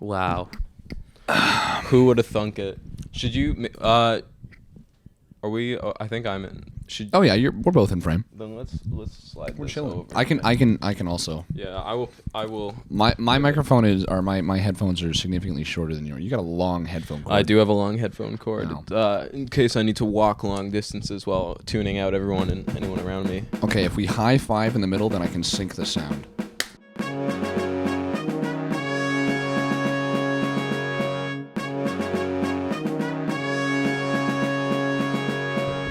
Wow. Who would have thunk it? Should you? Are we? I think I'm in. Oh yeah, we're both in frame. Then let's slide. We're this chilling. over. I can also. Yeah, I will. My microphone my headphones are significantly shorter than yours. You got a long headphone cord. I do have a long headphone cord. Wow. In case I need to walk long distances while tuning out everyone and anyone around me. Okay, if we high five in the middle, then I can sync the sound.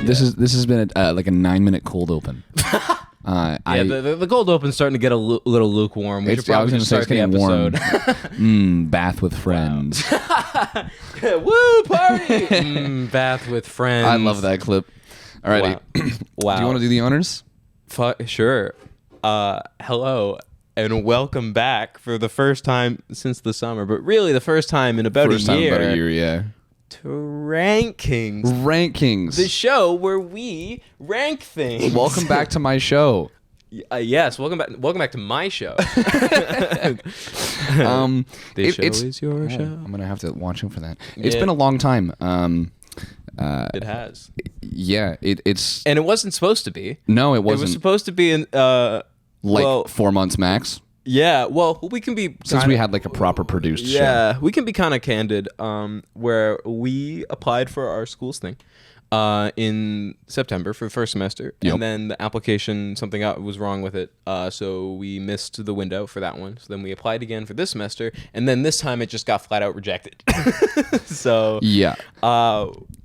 This has been like a 9-minute cold open. The cold open's starting to get a little lukewarm. We should probably just start the episode. Bath with friends. Woo, party! Bath with friends. I love that clip. Alrighty. Wow. Do you want to do the honors? Sure. Hello and welcome back for the first time since the summer, but really the first time in about a year. Yeah. To Rankings. Rankings. The show where we rank things. Welcome back to my show. Yes, welcome back to my show. This show is your show. I'm gonna have to watch him for that. It's been a long time. It has. Yeah, it's and it wasn't supposed to be. No, it wasn't. It was supposed to be in 4 months max. Yeah, well, we can be since we had like a proper produced show. Yeah, we can be kind of candid. Where we applied for our school's thing in September for the first semester, and then the application something was wrong with it, so we missed the window for that one. So then we applied again for this semester, and then this time it just got flat out rejected. So yeah,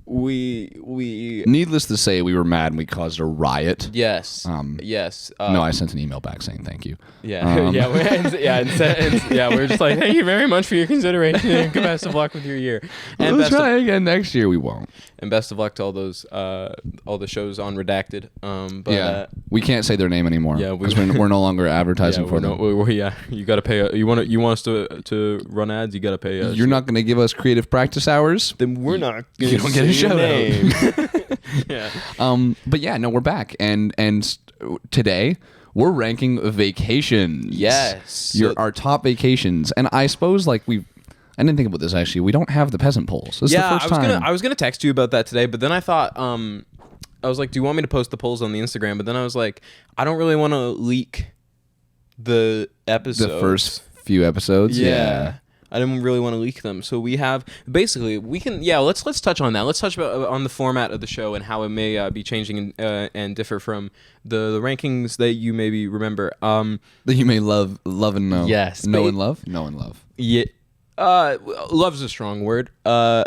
we needless to say, we were mad and we caused a riot. Yes. Yes. No, I sent an email back saying thank you. Yeah. We were just like, thank you very much for your consideration and best of luck with your year. And let's try again next year. We won't. And best of luck to all the shows on Redacted. But we can't say their name anymore. Yeah, because we're no longer advertising for them. You got to pay. You want us to run ads? You got to pay us. You're not going to give us creative practice hours. Then we're not. You don't get a shout name. Yeah. But yeah, no, we're back, and today we're ranking vacations. Yes. Our top vacations, and I suppose I didn't think about this actually. We don't have the peasant polls. This is the first time. I was gonna text you about that today, but then I thought, I was like, do you want me to post the polls on the Instagram? But then I was like, I don't really want to leak the episodes. The first few episodes. Yeah. I didn't really want to leak them. So we have basically let's touch on that. Let's touch on the format of the show and how it may be changing and differ from the rankings that you maybe remember. That you may love and know. Yes. Know and love. Yeah. Love's a strong word. But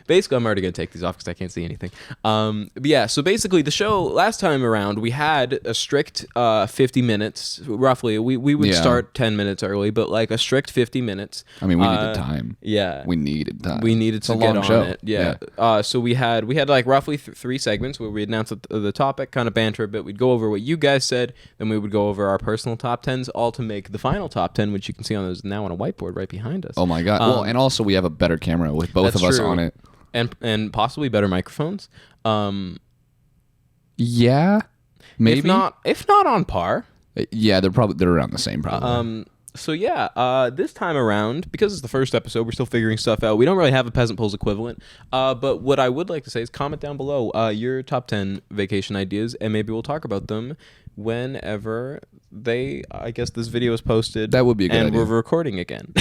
basically, I'm already gonna take these off because I can't see anything. But yeah, so basically, the show last time around, we had a strict 50 minutes, roughly. We would start 10 minutes early, but like a strict 50 minutes. I mean, we needed time. Yeah, we needed time. We needed to get on show. it. Yeah. So we had like roughly 3 segments where we announced the topic, kind of banter a bit. We'd go over what you guys said, then we would go over our personal top 10s, all to make the final top 10, which you can see now on a whiteboard right behind us. Oh my god! Well, and also we have a better camera with both of us on it, and possibly better microphones. Yeah, maybe if not on par. Yeah, they're around the same probably. So yeah, this time around, because it's the first episode, we're still figuring stuff out. We don't really have a Peasant Polls equivalent. But what I would like to say is comment down below your top 10 vacation ideas, and maybe we'll talk about them whenever I guess this video is posted. That would be a good idea. And we're recording again.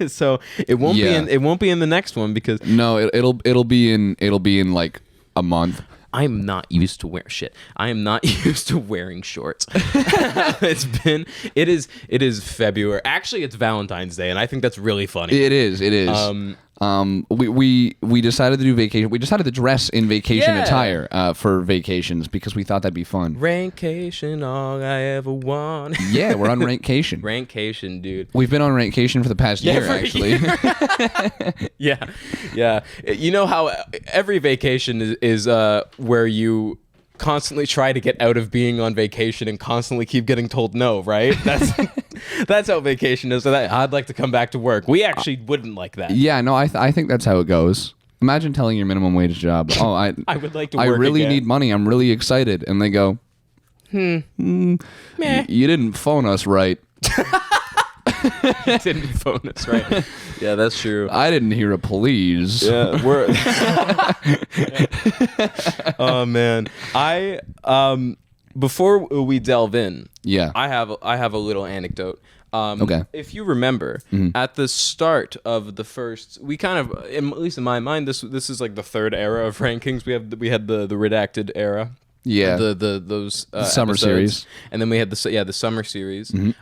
So it won't be in the next one because it'll be in like a month. I'm not used to wearing shorts. It is February. Actually, it's Valentine's Day, and I think that's really funny. It is. We decided to do vacation. We decided to dress in vacation attire for vacations because we thought that'd be fun. Rankcation, all I ever want. Yeah, we're on Rankcation. Rankcation, dude. We've been on Rankcation for the past year, actually. Yeah. You know how every vacation is where you constantly try to get out of being on vacation and constantly keep getting told no, right? That's how vacation is. So I'd like to come back to work. We actually wouldn't like that. Yeah, no, I think that's how it goes. Imagine telling your minimum wage job, "Oh, I would like to work I really again. need money. I'm really excited." And they go, Meh. "You didn't phone us right." You didn't phone us, right? Yeah, that's true. I didn't hear a please. Yeah, we're. Oh man, before we delve in, Yeah. I have a little anecdote. Okay. If you remember, at the start of the first, we kind of, at least in my mind, this is like the third era of rankings. We had the redacted era. Yeah. Those summer episodes. series. And then we had the summer series, and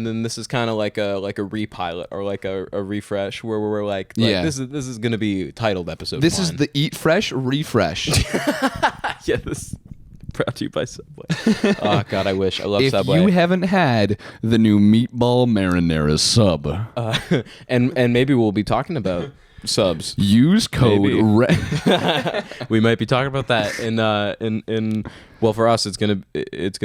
then this is kind of like a repilot or like a refresh where we're like Yeah. this is gonna be titled episode. This 1. is the Eat Fresh Refresh. Yeah, this brought to you by Subway. Oh God, I wish I love If Subway. you haven't had the new meatball marinara sub, and maybe we'll be talking about subs. use code Maybe. We might be talking about that in well, for us it's gonna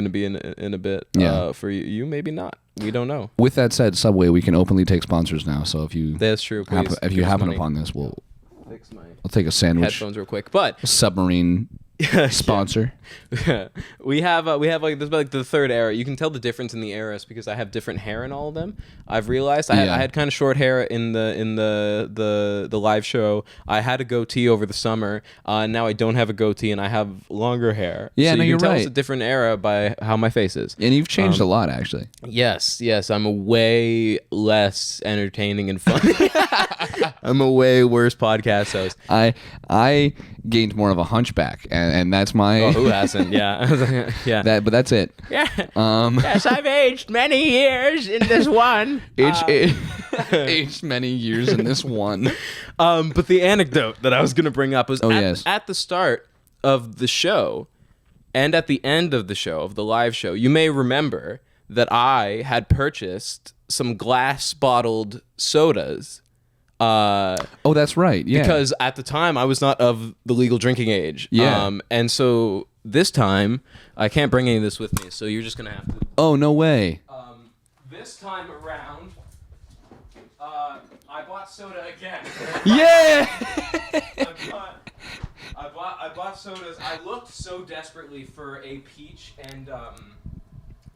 be in a bit. Yeah. For you maybe not. We don't know. With that said, Subway, we can openly take sponsors now. So if you That's true. Please, if you give us happen money. upon this, we'll Fix my take a sandwich. headphones real quick. But Submarine sponsor. we have like this is like the third era. You can tell the difference in the eras because I have different hair in all of them. I've realized I had kind of short hair in the live show. I had a goatee over the summer. Now I don't have a goatee and I have longer hair. Yeah, so no, you you're can tell right. It's a different era by how my face is. And you've changed a lot, actually. Yes, I'm a way less entertaining and funny. I'm a way worse podcast host. I gained more of a hunchback, and that's my. Oh, who hasn't? Yeah, yeah. But that's it. Yeah. Yes, I've aged many years in this one. Aged many years in this one. But the anecdote that I was going to bring up was yes. at the start of the show and at the end of the show, of the live show, you may remember that I had purchased some glass-bottled sodas. Oh, that's right. Yeah. Because at the time I was not of the legal drinking age. Yeah. And so this time I can't bring any of this with me, so you're just going to have to. Oh, no way. This time around, I bought soda again. Yeah. I bought sodas. I looked so desperately for a peach and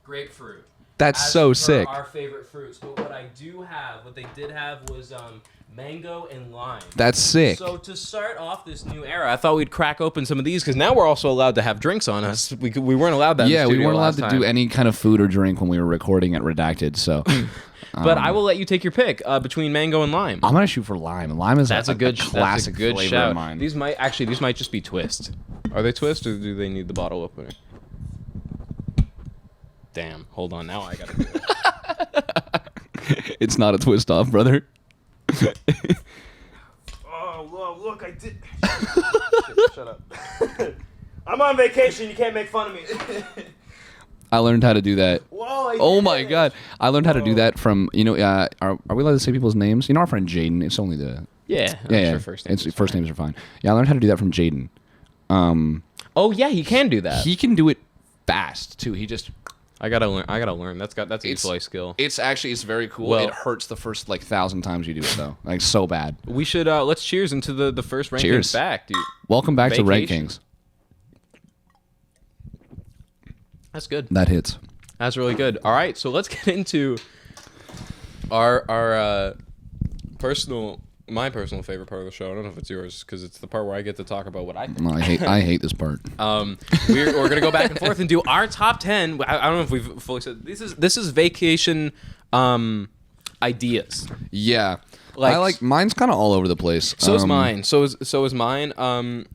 grapefruit. That's as so per sick. Our favorite fruits, but what they did have was mango and lime. That's sick. So to start off this new era, I thought we'd crack open some of these because now we're also allowed to have drinks on us. We weren't allowed that. Yeah, in the we studio weren't allowed last to time. do any kind of food or drink when we were recording at Redacted. So, But I will let you take your pick between mango and lime. I'm gonna shoot for lime. Lime is That's a good classic flavor shout. of mine. These might just be twist. Are they twist or do they need the bottle opener? Damn. Hold on. Now I gotta do it. It's not a twist off, brother. Oh, look, I did. Shut up. I'm on vacation. You can't make fun of me. I learned how to do that. Whoa, Oh my god, I learned how to do that from are we allowed to say people's names? You know our friend Jaden. It's only the Yeah. yeah. Sure first name. First names are fine. Yeah, I learned how to do that from Jaden. Oh yeah, he can do that. He can do it fast too. He just I gotta learn. That's a useful life skill. It's very cool. Well- It hurts the first 1,000 times you do it though, like so bad. We should let's cheers into the first rankings Cheers. back, dude. Welcome back to Vacation. Rankings. That's good. That hits. That's really good. All right, so let's get into our my personal favorite part of the show. I don't know if it's yours because it's the part where I get to talk about what I think. No, I hate this part. We're gonna go back and forth and do our top 10. I don't know if we've fully said this is vacation ideas. Yeah. Mine's kind of all over the place. So is mine. So is mine.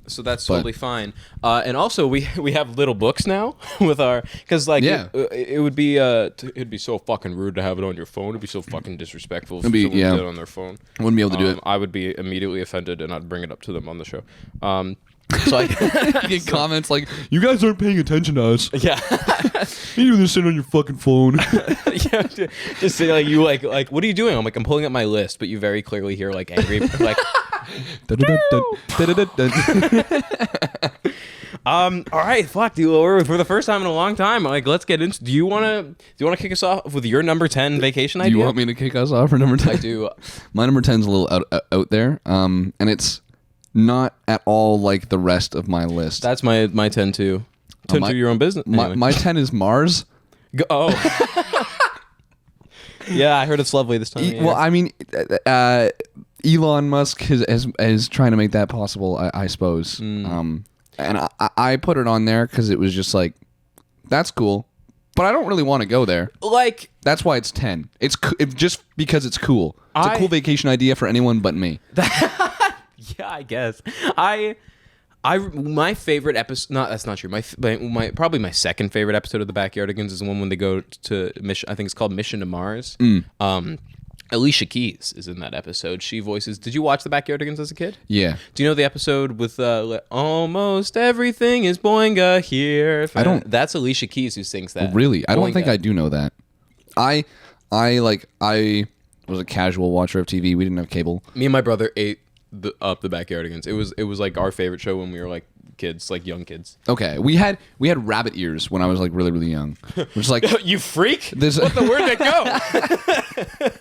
So that's totally fine. And also we have little books now with our because it would be it'd be so fucking rude to have it on your phone. It'd be so fucking disrespectful if someone did it on their phone. Wouldn't be able to do it. I would be immediately offended and I'd bring it up to them on the show. So I Get comments like, "You guys aren't paying attention to us. yeah. You do this shit on your fucking phone." Yeah, just say like you like what are you doing? I'm like I'm pulling up my list, but you very clearly hear like angry like. All right, fuck, dude. For the first time in a long time, like let's get into. Do you wanna kick us off with your number 10 vacation idea? Do you want me to kick us off for number 10? I do. My number 10 is a little out there, and it's not at all like the rest of my list. That's my 10 too. Tend to your own business. Anyway. My 10 is Mars. Oh. Yeah, I heard it's lovely this time. Well, I mean, Elon Musk is trying to make that possible, I suppose. And I put it on there because it was just like, that's cool, but I don't really want to go there. Like, that's why it's 10. It's just because it's cool. It's a cool vacation idea for anyone but me. Yeah, I guess. My favorite episode. No, that's not true. My probably my second favorite episode of the Backyardigans is the one when they go to mission. I think it's called Mission to Mars. Alicia Keys is in that episode. She voices. Did you watch the Backyardigans as a kid? Yeah. Do you know the episode with almost everything is boinga here? I don't. That's Alicia Keys who sings that. Really? I don't think I do know that. I was a casual watcher of TV. We didn't have cable. Me and my brother ate up the Backyardigans. It was like our favorite show when we were like kids, like young kids. Okay, we had rabbit ears when I was like really really young. Which like you freak. What the where'd that go?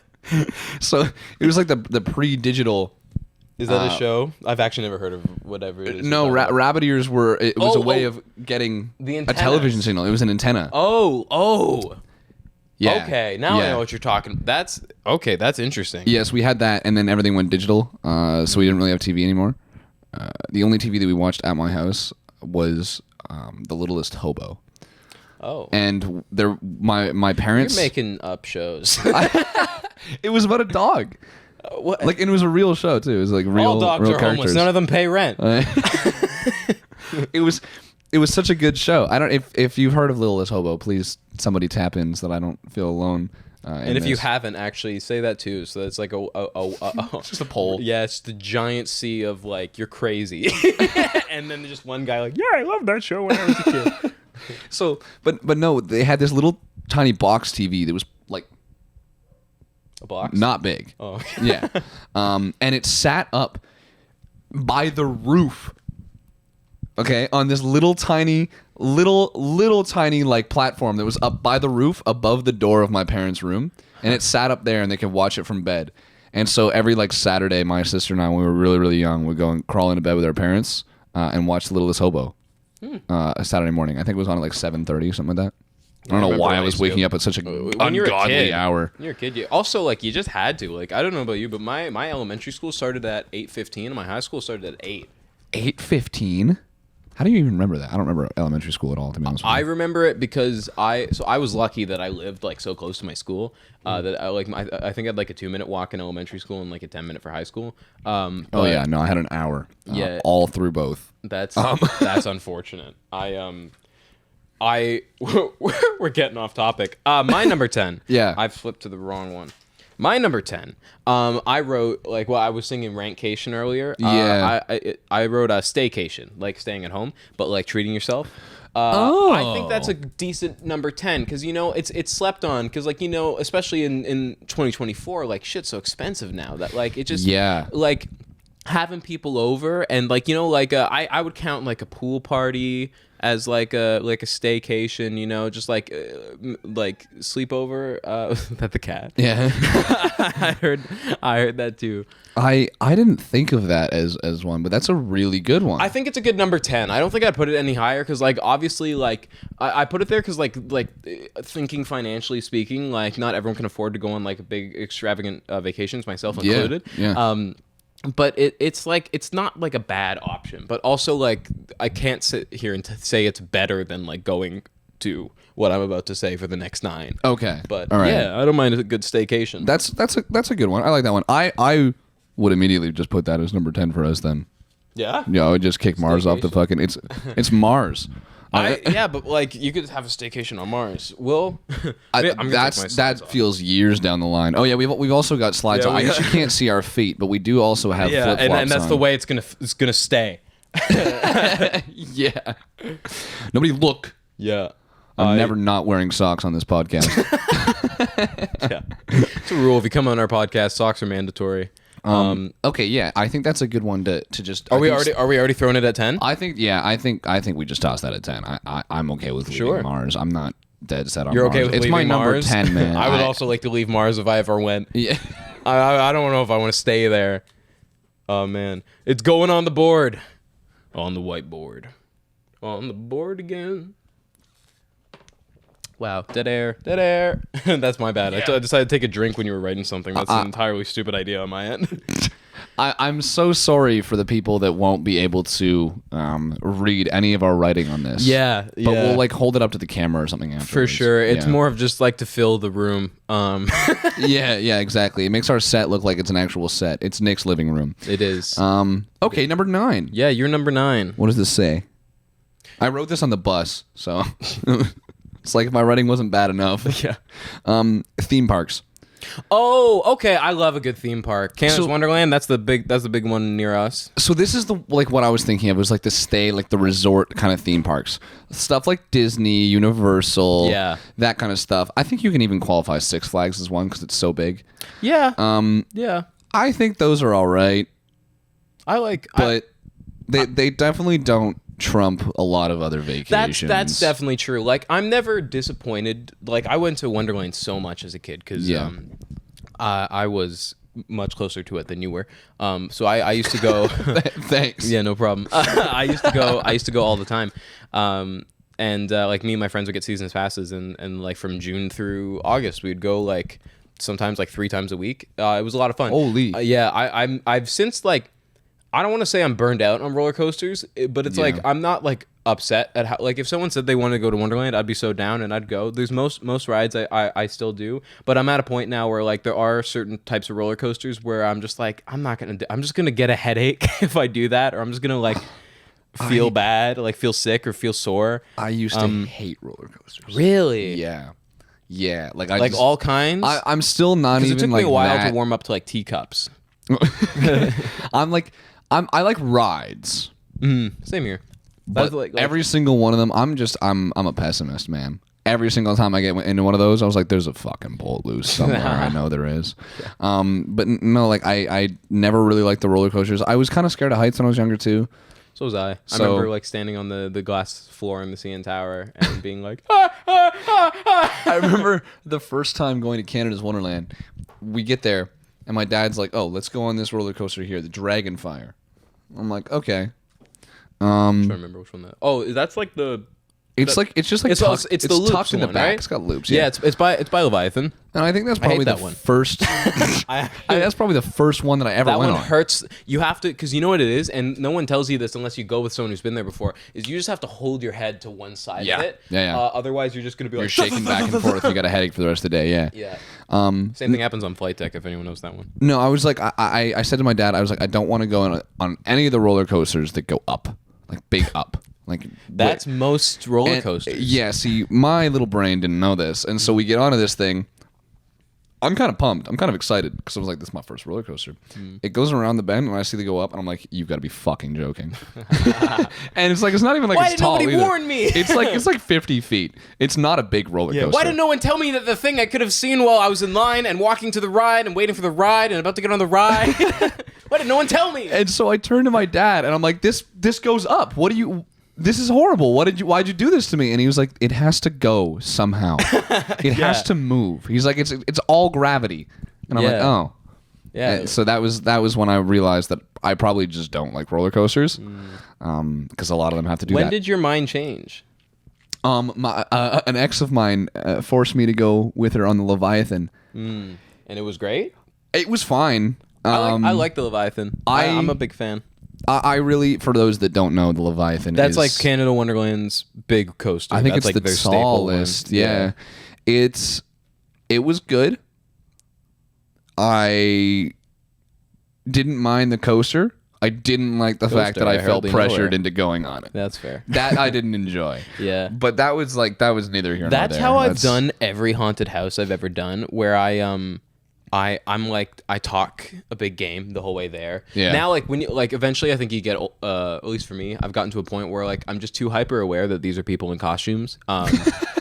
So it was like the pre-digital. Is that a show? I've actually never heard of whatever it is. No, rabbit ears were. It was a way of getting a television signal. It was an antenna. Oh. Yeah. Okay, now I know what you're talking. That's interesting. Yes, we had that, and then everything went digital, so we didn't really have TV anymore. The only TV that we watched at my house was The Littlest Hobo. Oh. And my parents. You're making up shows. It was about a dog. What? Like, and it was a real show too. It was like real. All dogs real are characters. homeless. None of them pay rent. It was such a good show. I don't if you've heard of Littlest Hobo, please somebody tap in so that I don't feel alone. And if you haven't, actually say that too. So it's like it's just a poll. Yeah, it's the giant sea of like you're crazy, and then just one guy like, yeah, I love that show when I was a kid. So, but no, they had this little tiny box TV that was like a box, not big. Oh, yeah. And it sat up by the roof. Okay, on this little tiny like platform that was up by the roof above the door of my parents' room, and it sat up there, and they could watch it from bed. And so every like Saturday, my sister and I, when we were really really young, would go and crawl into bed with our parents and watch The Littlest Hobo. A Saturday morning. I think it was on at like 7:30 something like that. I don't know why I was waking up at such an ungodly hour. When you're a kid, also like you just had to. Like, I don't know about you, but my elementary school started at 8:15 and my high school started at 8. 8:15? How do you even remember that? I don't remember elementary school at all, to be honest with you. I remember it because I was lucky that I lived like so close to my school that I think I had like a 2-minute walk in elementary school and like a 10-minute for high school. Oh yeah, no, I had an hour. All through both. That's unfortunate. We're getting off topic. My number 10. Yeah. I've flipped to the wrong one. My number 10. I wrote I was singing Rankcation earlier. Yeah. I wrote a staycation, like staying at home, but like treating yourself. I think that's a decent number 10 because it's slept on because especially in 2024 like shit's so expensive now that like it just like having people over and I would count like a pool party as like a staycation, just like sleepover. That the cat. Yeah. I heard that too. I didn't think of that as one, but that's a really good one. I think it's a good number 10. I don't think I'd put it any higher because obviously I put it there because thinking financially speaking, not everyone can afford to go on like big extravagant vacations, myself included. Yeah. But it's not like a bad option, but also I can't sit here and say it's better than going to what I'm about to say for the next 9. Okay, but all right. Yeah, I don't mind a good staycation. That's a good one. I like that one. I would immediately just put that as number 10 for us then. Yeah. Yeah, I would just kick Mars off the fucking. It's Mars. Yeah, but you could have a staycation on Mars. That feels years down the line. Oh yeah, we've also got slides. I guess you can't see our feet, but we do also have flip flops and that's on. the way it's gonna stay. Yeah. Nobody look. Yeah. I'm never not wearing socks on this podcast. Yeah. It's a rule. If you come on our podcast, socks are mandatory. Okay, yeah, I think that's a good one to just. Are we already throwing it at 10? I think we just tossed that at 10. I'm okay with leaving Mars. I'm not dead set on. You're Mars. okay with it's leaving my Mars? number 10, man. I would also like to leave Mars if I ever went. Yeah. I don't know if I want to stay there. Oh man, it's going on the board, on the whiteboard, on the board again. Wow, dead air. That's my bad. I decided to take a drink when you were writing something. That's an entirely stupid idea on my end. I'm so sorry for the people that won't be able to read any of our writing on this. Yeah. But we'll like hold it up to the camera or something afterwards. For sure. It's more of just like to fill the room. Yeah, exactly. It makes our set look like it's an actual set. It's Nick's living room. It is. Okay, number 9. Yeah, you're number 9. What does this say? I wrote this on the bus, so it's like if my writing wasn't bad enough. Yeah. Theme parks. Oh, okay. I love a good theme park. Canada's Wonderland. That's the big one near us. So this is what I was thinking of. It was like the resort kind of theme parks, stuff like Disney, Universal, that kind of stuff. I think you can even qualify Six Flags as one because it's so big. Yeah. Yeah. I think those are all right. But they definitely don't trump a lot of other vacations. That's definitely true. Like, I'm never disappointed. Like, I went to Wonderland so much as a kid because I was much closer to it than you were. So I used to go. Thanks. Yeah, no problem. I used to go all the time. And like me and my friends would get seasons passes, and like from June through August we'd go like sometimes like 3 times a week. It was a lot of fun. Holy. I've since like. I don't want to say I'm burned out on roller coasters, but it's like I'm not like upset at how, like if someone said they wanted to go to Wonderland, I'd be so down and I'd go. There's most rides I still do, but I'm at a point now where like there are certain types of roller coasters where I'm just like I'm just gonna get a headache if I do that, or I'm just gonna like feel bad, like feel sick or feel sore. I used to hate roller coasters. Really? Yeah. Like all kinds. I'm still not even. It took like me a while that. to warm up to like teacups. I like rides. Same here. But like every single one of them, I'm a pessimist, man. Every single time I get into one of those, I was like, "There's a fucking bolt loose somewhere." I know there is. But no, like I never really liked the roller coasters. I was kind of scared of heights when I was younger too. So was I. I remember like standing on the glass floor in the CN Tower and being like, I remember the first time going to Canada's Wonderland. We get there and my dad's like, "Oh, let's go on this roller coaster here, the Dragonfire." I'm like, okay. I'm trying to remember which one that. Oh, that's like the. It's just like it's the loops tucked in the one, back. Right? It's got loops. Yeah, it's by Leviathan. And I think that's probably the first. That's probably the first one that I ever went on. That one hurts. You have to, because you know what it is, and no one tells you this unless you go with someone who's been there before. Is you just have to hold your head to one side of it. Yeah. Otherwise, you're just gonna be like shaking back and forth. You got a headache for the rest of the day. Yeah. Yeah. Same thing happens on Flight Deck if anyone knows that one. No, I was like, I said to my dad, I was like, I don't want to go on any of the roller coasters that go up, like big up. Like that's most roller coasters. Yeah, see, my little brain didn't know this, and so we get onto this thing. I'm kind of pumped. I'm kind of excited because I was like, "This is my first roller coaster." It goes around the bend, and I see they go up, and I'm like, "You've got to be fucking joking!" And it's like it's not even like why it's did tall nobody either. warn me? It's like 50 feet. It's not a big roller coaster. Why did no one tell me that the thing I could have seen while I was in line and walking to the ride and waiting for the ride and about to get on the ride? Why did no one tell me? And so I turned to my dad, and I'm like, "This goes up. What do you?" This is horrible. Why'd you do this to me? And he was like, it has to go somehow. It has to move. He's like, it's all gravity. And I'm like, oh. Yeah. And so that was when I realized that I probably just don't like roller coasters. Because a lot of them have to do that. When did your mind change? An ex of mine forced me to go with her on the Leviathan. And it was great? It was fine. I like the Leviathan. I'm a big fan. I really, for those that don't know, the Leviathan that's like Canada Wonderland's big coaster. I think that's it's like the tallest. Yeah. It was good. I didn't mind the coaster. I didn't like the fact that I felt pressured into going on it. That's fair. That I didn't enjoy. Yeah. But that was neither here nor there. That's how I've done every haunted house I've ever done, where I'm like, I talk a big game the whole way there. Yeah. Now, like when you like, eventually, I think you get, at least for me, I've gotten to a point where like I'm just too hyper aware that these are people in costumes.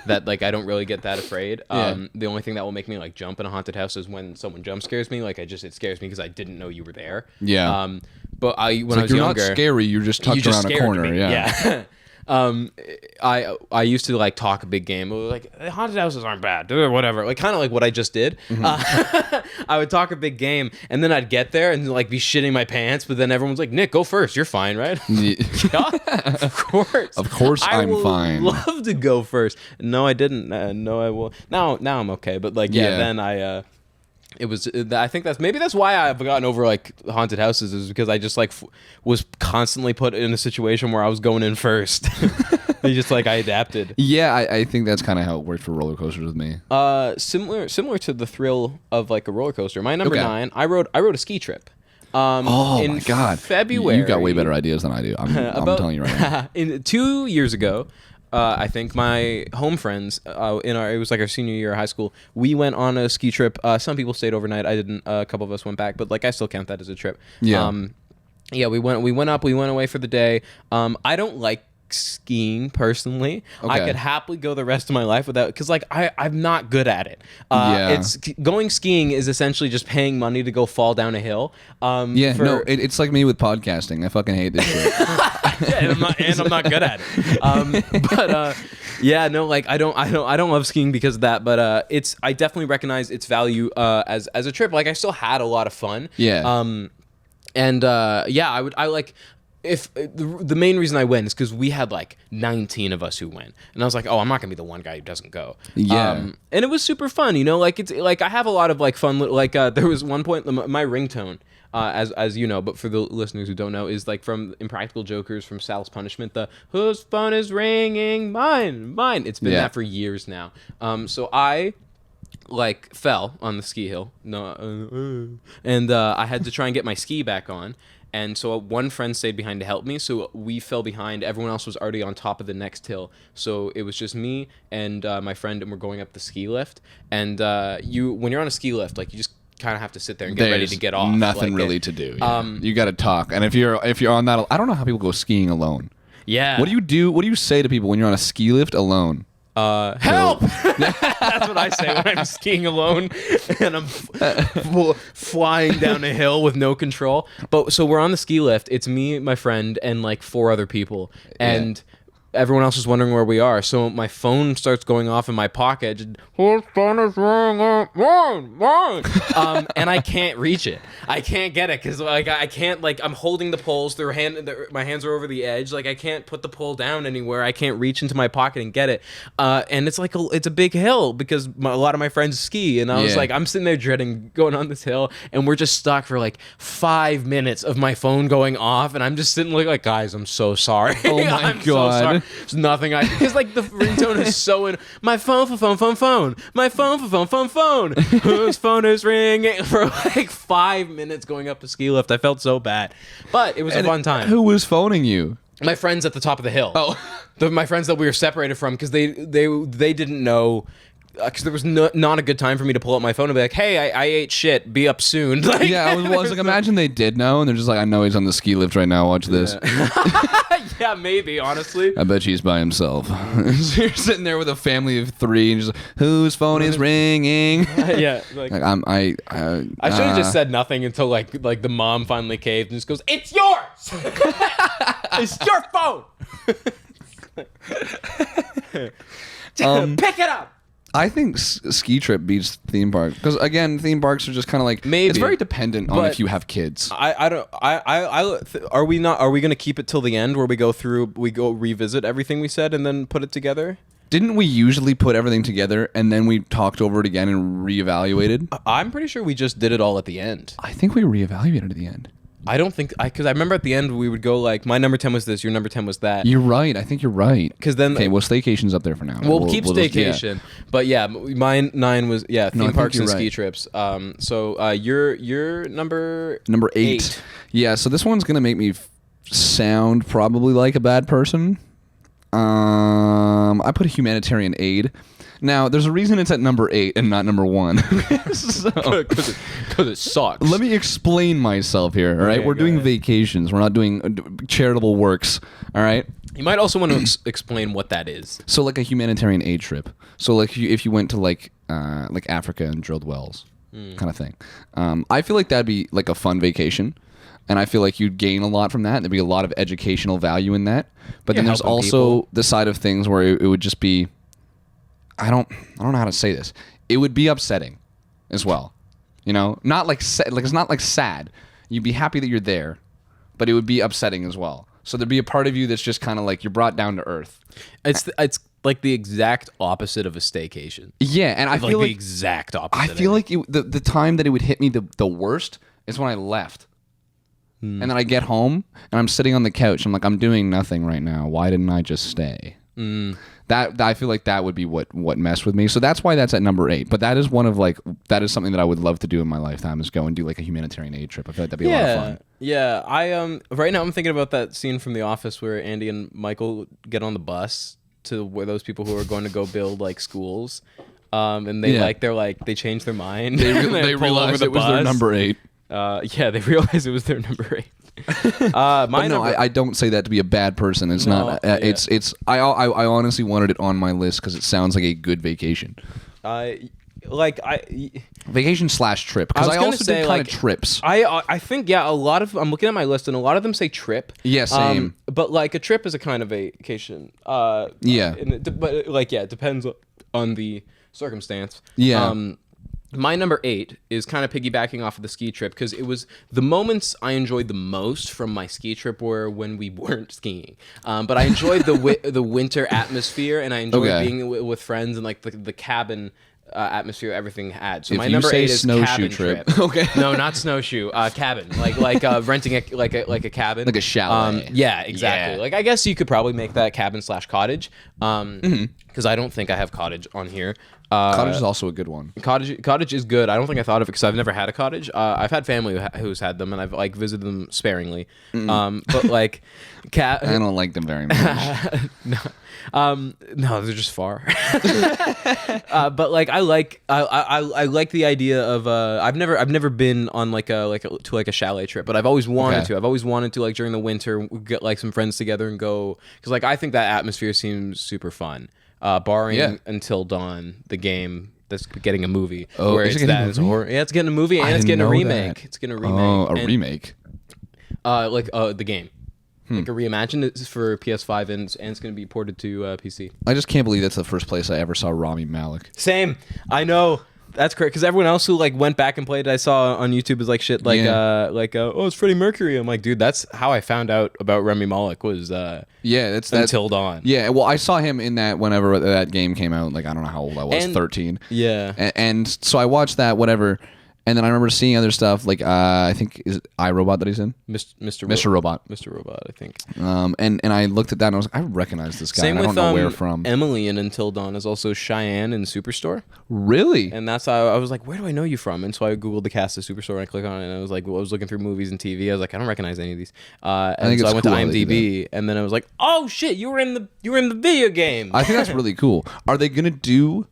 That like I don't really get that afraid. The only thing that will make me like jump in a haunted house is when someone jump scares me. Like it scares me because I didn't know you were there. Yeah. But when I was you're younger, not scary. You're just tucked around a corner. Yeah. I used to like talk a big game. It was like haunted houses aren't bad or whatever. Like kind of like what I just did. I would talk a big game and then I'd get there and like be shitting my pants. But then everyone's like, Nick, go first. You're fine, right? Yeah, of course. Of course, I'm fine. Love to go first. No, I didn't. No, I will. Now I'm okay. But like then I. It was. I think that's why I've gotten over like haunted houses is because I just like was constantly put in a situation where I was going in first. I adapted. Yeah, I think that's kind of how it worked for roller coasters with me. Similar to the thrill of like a roller coaster. My number 9. I rode a ski trip. My God! February. You got way better ideas than I do. I'm telling you right now. 2 years ago. I think my home friends it was like our senior year of high school. We went on a ski trip. Some people stayed overnight. I didn't. A couple of us went back, but like I still count that as a trip. Yeah. We went up. We went away for the day. I don't like skiing personally. Okay. I could happily go the rest of my life without because like I'm not good at it. It's going skiing is essentially just paying money to go fall down a hill. It's like me with podcasting. I fucking hate this shit. Yeah, I'm not good at it. I don't love skiing because of that. But I definitely recognize its value as a trip. Like I still had a lot of fun. Yeah. I like. If the main reason I went is because we had like 19 of us who went, and I was like, oh, I'm not gonna be the one guy who doesn't go. Yeah, and it was super fun, like it's like I have a lot of like fun. Like there was one point my ringtone, as you know, but for the listeners who don't know, is like from Impractical Jokers from Sal's Punishment. The whose phone is ringing? Mine. It's been that for years now. So I like fell on the ski hill, and I had to try and get my ski back on. And so one friend stayed behind to help me. So we fell behind. Everyone else was already on top of the next hill. So it was just me and my friend, and we're going up the ski lift. And when you're on a ski lift, like you just kind of have to sit there and get ready to get off. Nothing really to do. Yeah. You got to talk. And if you're on that, I don't know how people go skiing alone. Yeah. What do you do? What do you say to people when you're on a ski lift alone? Help! That's what I say when I'm skiing alone and I'm flying down a hill with no control. But so we're on the ski lift. It's me, my friend, and like 4 other people. And everyone else is wondering where we are. So my phone starts going off in my pocket. Whose phone is ringing? Mine. And I can't reach it. I can't get it because like I can't I'm holding the poles. My hands are over the edge. Like I can't put the pole down anywhere. I can't reach into my pocket and get it. And it's like it's a big hill because a lot of my friends ski. And I was like, I'm sitting there dreading going on this hill, and we're just stuck for like 5 minutes of my phone going off, and I'm just sitting like guys, I'm so sorry. Oh my I'm God. So sorry. There's nothing because like the ringtone is so my phone my phone whose phone is ringing for like 5 minutes going up a ski lift. I felt so bad, but it was a fun time. Who was phoning you? My friends at the top of the hill. Oh, my friends that we were separated from because they didn't know. Because there was not a good time for me to pull up my phone and be like, hey, I ate shit. Be up soon. Like, yeah, I was like, imagine they did know, and they're just like, I know he's on the ski lift right now. Watch this. Yeah, maybe, honestly. I bet he's by himself. So you're sitting there with a family of 3, and just whose phone is ringing? Yeah, I should have just said nothing until like the mom finally caved and just goes, "It's yours. It's your phone. Pick it up." I think ski trip beats theme park because again, theme parks are just kind of like it's very dependent on if you have kids. Are we gonna keep it till the end where we go revisit everything we said and then put it together? Didn't we usually put everything together and then we talked over it again and reevaluated? I'm pretty sure we just did it all at the end. I think we reevaluated at the end. I don't think because I remember at the end we would go like my number 10 was this, your number 10 was that. You're right. I think you're right. Because then staycation's up there for now. We'll keep staycation, but yeah, my 9 was theme parks and ski trips. So you're number 8. Yeah. So this one's gonna make me sound probably like a bad person. I put humanitarian aid. Now, there's a reason it's at number 8 and not number 1. Because it sucks. Let me explain myself here, all right? Okay, we're doing ahead. Vacations. We're not doing charitable works, all right? You might also want to explain what that is. So, like a humanitarian aid trip. So, like, if you went to, like Africa and drilled wells, kind of thing. I feel like that'd be like a fun vacation, and I feel like you'd gain a lot from that. There'd be a lot of educational value in that. But then there's also the side of things where it would just be, I don't know how to say this. It would be upsetting as well. You know, not like it's not like sad. You'd be happy that you're there, but it would be upsetting as well. So there'd be a part of you that's just kind of like you're brought down to earth. It's like the exact opposite of a staycation. Yeah, and I feel like the exact opposite. I feel like the time that it would hit me the worst is when I left. And then I get home and I'm sitting on the couch. I'm like, I'm doing nothing right now. Why didn't I just stay? That I feel like that would be what messed with me. So that's why that's at number 8. But that is that is something that I would love to do in my lifetime, is go and do like a humanitarian aid trip. I feel like that'd be a lot of fun. Yeah. I right now I'm thinking about that scene from The Office where Andy and Michael get on the bus to where those people who are going to go build like schools. And they change their mind. They realize it was their number 8. They realized it was their number 8. I don't say that to be a bad person. It's not. It's. I honestly wanted it on my list because it sounds like a good vacation. Vacation / trip, because I also did kind of trips. I think a lot of, I'm looking at my list and a lot of them say trip. Yeah, same. But like a trip is a kind of vacation. But it depends on the circumstance. Yeah. My number 8 is kind of piggybacking off of the ski trip, because it was the moments I enjoyed the most from my ski trip were when we weren't skiing. But I enjoyed the winter atmosphere, and I enjoyed being with friends and like the cabin atmosphere everything had. So my number 8 is cabin trip. Okay. No, not snowshoe. Cabin. Like renting a cabin. Like a chalet. Yeah, exactly. Yeah. Like I guess you could probably make that cabin / cottage. Because I don't think I have cottage on here. Cottage is also a good one. Cottage is good. I don't think I thought of it because I've never had a cottage. I've had family who's had them, and I've like visited them sparingly. But like, I don't like them very much. No, they're just far. But like, I like the idea of I've never been on like a chalet trip, but I've always wanted to. I've always wanted to, like, during the winter get like some friends together and go, because like I think that atmosphere seems super fun. Barring Until Dawn, the game that's getting a movie. Oh, where it's getting a movie and it's getting a remake. It's getting a remake. Oh, a remake. The game. Like a reimagined. It's for PS5 and it's going to be ported to PC. I just can't believe that's the first place I ever saw Rami Malek. Same. I know. That's correct, because everyone else who like went back and played it, I saw on YouTube, is like shit like oh, it's Freddie Mercury. I'm like, dude, that's how I found out about Rami Malek was that's Until Dawn. Yeah, well, I saw him in that whenever that game came out. Like, I don't know how old I was, 13. Yeah, and so I watched that, whatever. And then I remember seeing other stuff, like I think is it iRobot that he's in? Mr. Robot. Mr. Robot, I think. And I looked at that and I was like, I recognize this guy. Same and I with, don't know where from. Emily in Until Dawn is also Cheyenne in Superstore. Really? And that's how I was like, where do I know you from? And so I googled the cast of Superstore and I clicked on it, and I was like, I was looking through movies and TV. I was like, I don't recognize any of these. And so I went to IMDb, and then I was like, oh shit, you were in the video game. I think that's really cool. Are they gonna do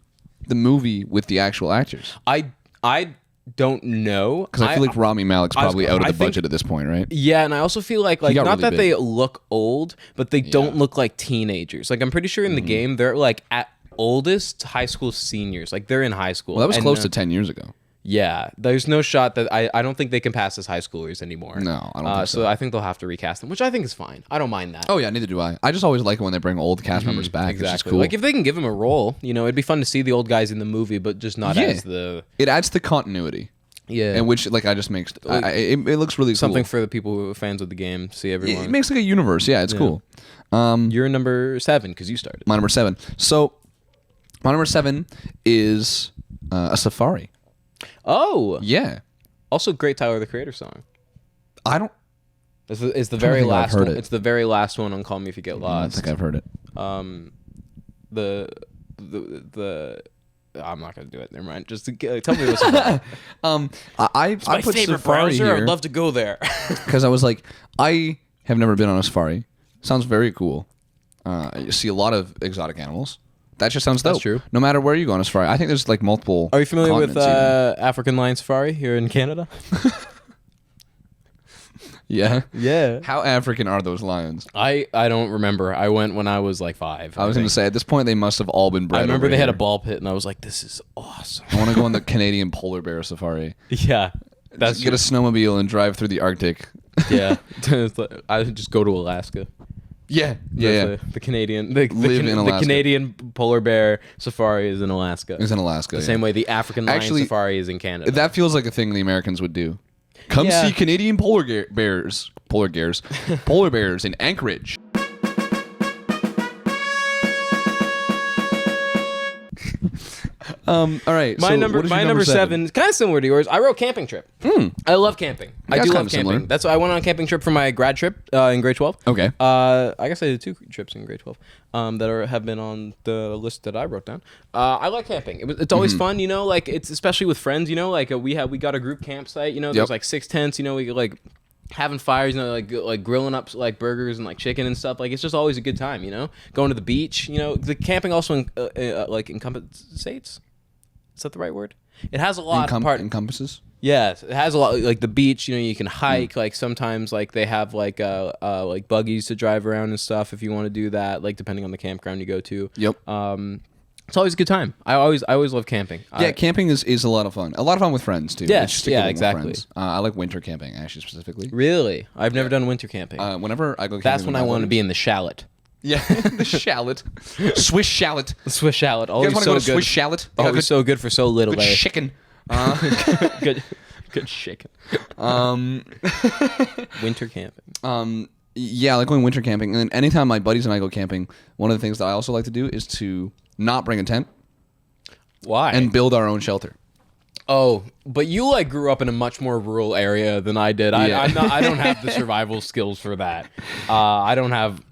the movie with the actual actors? I don't know, because I feel like Rami Malek's probably out of the budget at this point, right? Yeah, and I also feel like not really that big. they look old, but they don't look like teenagers. Like, I'm pretty sure in the game they're like at oldest high school seniors. Like, they're in high school. Well, that was close to 10 years ago. Yeah, there's no shot that I don't think they can pass as high schoolers anymore. No, I don't think so. So I think they'll have to recast them, which I think is fine. I don't mind that. Oh yeah, neither do I. I just always like it when they bring old cast members back. Exactly. It's just cool. Like, if they can give them a role, it'd be fun to see the old guys in the movie, but just not as the. It adds to continuity. Yeah, and which I just makes it looks really cool. Something for the people who are fans of the game. See everyone. It makes like a universe. Yeah, it's cool. You're number 7 because you started. My number 7. So my number 7 is a safari. Oh yeah. Also, great Tyler the Creator song. I don't. It's the very last one. It's the very last one on "Call Me If You Get Lost." I don't think I've heard it. The I'm not gonna do it. Never mind. Just tell me what's about. I my put favorite safari browser. here I'd love to go there. Because I was like, I have never been on a safari. Sounds very cool. You see a lot of exotic animals. That just sounds dope. That's true. No matter where you go on a safari, I think there's like multiple. Are you familiar with continents even. African Lion Safari here in Canada? Yeah. Yeah. How African are those lions? I don't remember. I went when I was like 5. I was going to say, at this point, they must have all been bred. I remember over they had a here. ball pit, and I was like, "This is awesome." I want to go on the Canadian polar bear safari. Yeah, Just get a snowmobile and drive through the Arctic. yeah. I would just go to Alaska. Yeah. Yeah. The Canadian, the Alaska. Canadian polar bear safari is in Alaska. It's in Alaska. The same way the African lion Actually, safari is in Canada. That feels like a thing the Americans would do. Come Yeah. see Canadian bears in Anchorage. All right. My so number what is your number 7 is kind of similar to yours. I wrote camping trip. I love camping. I That's do kinda love camping. similar. That's why I went on a camping trip for my grad trip in grade 12. Okay. I guess I did 2 trips in grade 12 that have been on the list that I wrote down. I like camping. It's always fun, you know, like it's especially with friends, you know, like we got a group campsite, you know, there's like 6 tents, you know, we like having fires, you know, like grilling up like burgers and like chicken and stuff. Like it's just always a good time, you know. Going to the beach, you know. The camping also like encompasses. Is that the right word? It has a lot of encompasses. Yes, it has a lot. Like the beach, you know, you can hike. Like sometimes, like they have like buggies to drive around and stuff if you want to do that. Like depending on the campground you go to. Yep. It's always a good time. I always love camping. Yeah, camping is a lot of fun. A lot of fun with friends too. Yes, It's just a good yeah, one with exactly. friends. I like winter camping actually specifically. Really, I've never done winter camping. Whenever I go camping, That's when I want to be in the shallot. Yeah, the shallot, Swiss shallot. Swiss shallot. You guys Always want to so go to good. Swiss shallot? Always so good for so little. Good eh? chicken. good chicken. Winter camping. Yeah, I like going winter camping. And then anytime my buddies and I go camping, one of the things that I also like to do is to not bring a tent Why? and build our own shelter. Oh, but you like grew up in a much more rural area than I did. Yeah. I don't have the survival skills for that.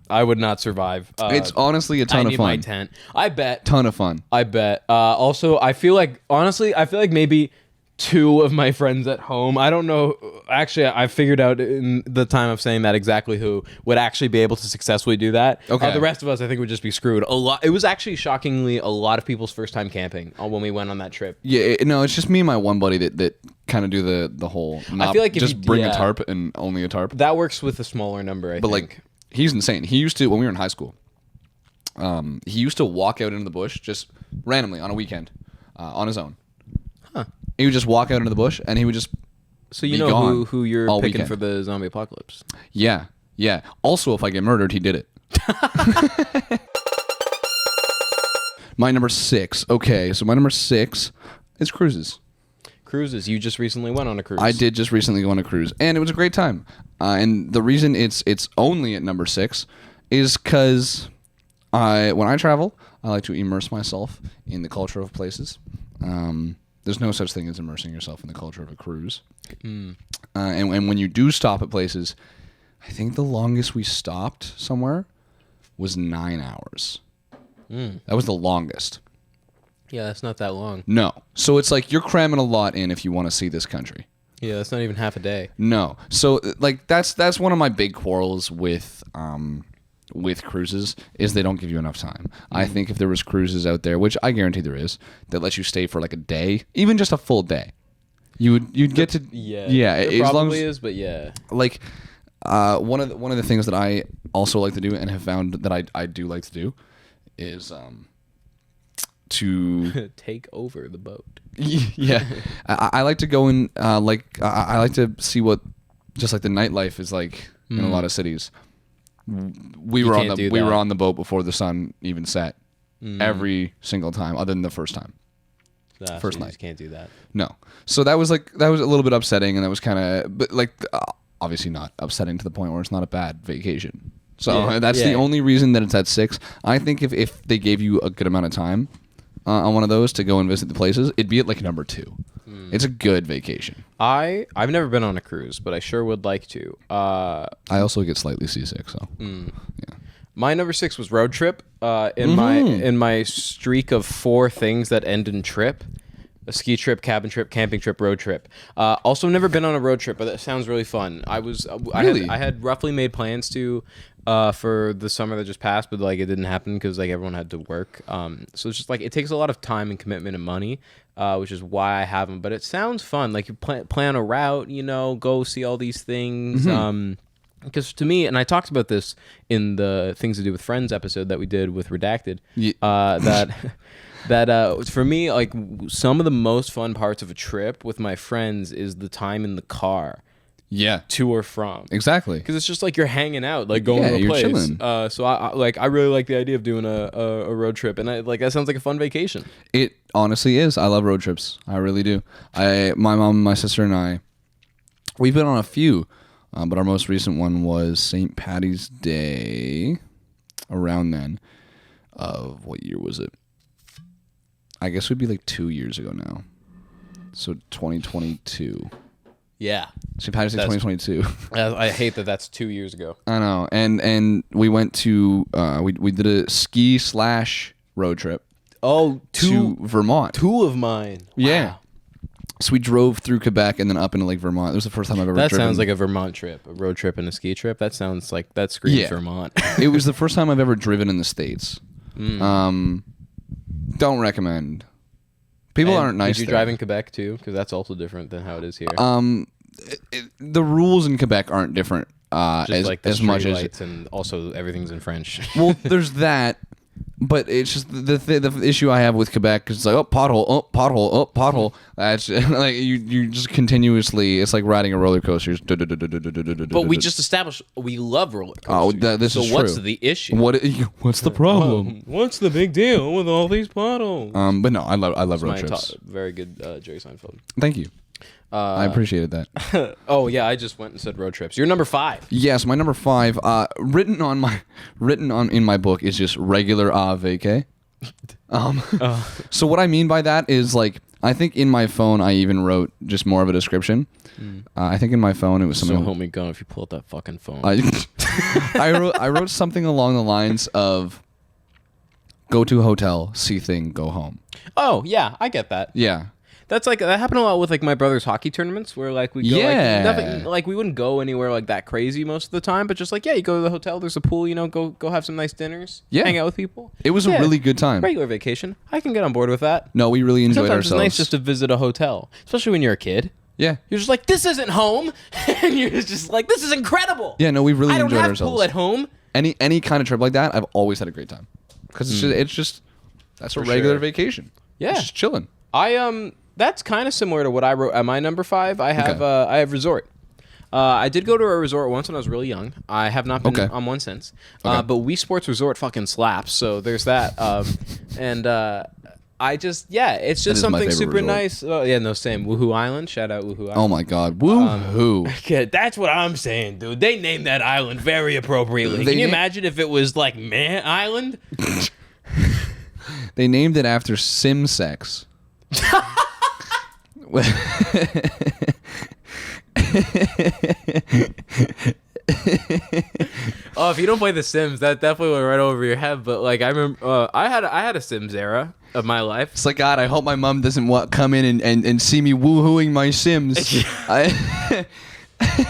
I would not survive. It's honestly a I ton of need fun. my tent. I bet. Ton of fun. I bet. Also, I feel like maybe 2 of my friends at home. I don't know. Actually, I figured out in the time of saying that exactly who would actually be able to successfully do that. Okay. The rest of us, I think, would just be screwed. It was actually shockingly a lot of people's first time camping when we went on that trip. Yeah, no, it's just me and my one buddy that kind of do the whole. Not, I feel like if just you- bring a yeah. tarp and only a tarp. That works with a smaller number, I But think. like, he's insane. He used to when we were in high school. He used to walk out into the bush just randomly on a weekend, on his own. Huh. He would just walk out into the bush and he would just. So you be know gone who you're all picking weekend. for the zombie apocalypse. Yeah. Also, if I get murdered, he did it. My number 6. Okay, so my number 6 is cruises. Cruises. You just recently went on a cruise. I did just recently go on a cruise, and it was a great time. And the reason it's only at number 6 is because when I travel, I like to immerse myself in the culture of places. There's no such thing as immersing yourself in the culture of a cruise. And when you do stop at places, I think the longest we stopped somewhere was 9 hours. That was the longest. Yeah, that's not that long. No. So it's like you're cramming a lot in if you want to see this country. Yeah, that's not even half a day. No. So like that's one of my big quarrels with cruises is they don't give you enough time. I think if there was cruises out there, which I guarantee there is, that lets you stay for like a day, even just a full day, you'd get to It as long probably as is, but yeah. like one of the things that I also like to do and have found that I do like to do is to Take over the boat. yeah I like to go in I like to see what just like the nightlife is like in a lot of cities. We were on the boat before the sun even set every single time other than the first time. First you night. just can't do that. No. So that was a little bit upsetting, and that was kind of, but like obviously not upsetting to the point where it's not a bad vacation. So Yeah, that's yeah. the only reason that it's at 6. I think if they gave you a good amount of time on one of those to go and visit the places, it'd be at like number 2. It's a good vacation. I've never been on a cruise, but I sure would like to. I also get slightly seasick, so yeah. My number 6 was road trip. In my streak of 4 things that end in trip, a ski trip, cabin trip, camping trip, road trip. Also, never been on a road trip, but that sounds really fun. I had roughly made plans to for the summer that just passed, but like it didn't happen because like everyone had to work. So it's just like it takes a lot of time and commitment and money, which is why I haven't. But it sounds fun. Like you plan a route, go see all these things. Because to me, and I talked about this in the Things to Do with Friends episode that we did with Redacted, that for me, like some of the most fun parts of a trip with my friends is the time in the car. Yeah. To or from. Exactly. Because it's just like you're hanging out, like going to a place. Chilling. So I really like the idea of doing a road trip, and that sounds like a fun vacation. It honestly is. I love road trips. I really do. My mom, my sister, and I, we've been on a few. But our most recent one was St. Paddy's Day, around then. Of what year was it? I guess it would be like 2 years ago now. So 2022. Yeah. St. Paddy's Day 2022. I hate that that's 2 years ago. I know. And we went to, we did a ski/road trip. Oh, to Vermont. Two of mine. Wow. Yeah. So we drove through Quebec and then up into Lake Vermont. It was the first time I've ever driven. That sounds like a Vermont trip, a road trip and a ski trip. That sounds like that screams Vermont. It was the first time I've ever driven in the States. Don't recommend. People aren't nice. Did you drive in Quebec too? Because that's also different than how it is here. The rules in Quebec aren't different as much as and also everything's in French. Well, there's that. But it's just the issue I have with Quebec is it's like pothole. That's like you just continuously. It's like riding a roller coaster. But we just established we love roller coasters. Oh, this is true. So what's the issue? What's the problem? What's the big deal with all these potholes? But no, I love road trips. Very good, Jerry Seinfeld. Thank you. I appreciated that. Oh yeah, I just went and said road trips. You're number 5. Yes, my number 5. Written on in my book is just regular vacay. So what I mean by that is like I think in my phone I even wrote just more of a description. I think in my phone it was something. So hold me gun if you pull out that fucking phone. I wrote something along the lines of go to a hotel, see thing, go home. Oh yeah, I get that. Yeah. That's like that happened a lot with like my brother's hockey tournaments where like we go like nothing like we wouldn't go anywhere like that crazy most of the time, but just like you go to the hotel, there's a pool, go have some nice dinners, hang out with people. It was a really good time. Regular vacation. I can get on board with that. No, we really enjoyed ourselves. Sometimes it's nice just to visit a hotel, especially when you're a kid. Yeah. You're just like, this isn't home, and you're just like, this is incredible. Yeah, no, we really enjoyed ourselves. I don't have pool at home. Any kind of trip like that, I've always had a great time because it's just that's a regular vacation. Yeah, it's just chilling. That's kind of similar to what I wrote at my number 5. I have resort. I did go to a resort once when I was really young. I have not been on one since. But Wii Sports Resort fucking slaps. So there's that. I just it's just something super nice. Oh yeah, no, same. Woohoo Island. Shout out Woohoo Island. Oh my God, Woohoo! That's what I'm saying, dude. They named that island very appropriately. Can you imagine if it was like Meh Island? They named it after Sim Sex. Oh, if you don't play The Sims, that definitely went right over your head. But like, I remember, I had a Sims era of my life. It's like, God, I hope my mom doesn't come in and see me woohooing my Sims.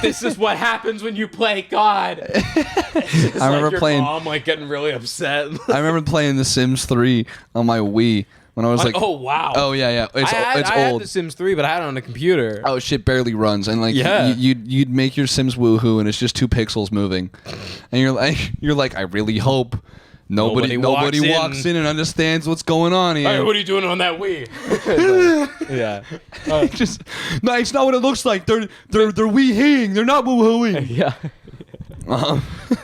This is what happens when you play God. I remember your playing. Mom like getting really upset. I remember playing The Sims 3 on my Wii. When I was like, oh wow, oh yeah, it's I old. had The Sims 3, but I had it on a computer. Oh shit, barely runs, and like you'd make your Sims woohoo, and it's just 2 pixels moving, and you're like, I really hope nobody walks in and understands what's going on here. Hey, what are you doing on that Wii? Just no, it's not what it looks like. They're wee-heeing. They're not woohooing. Yeah.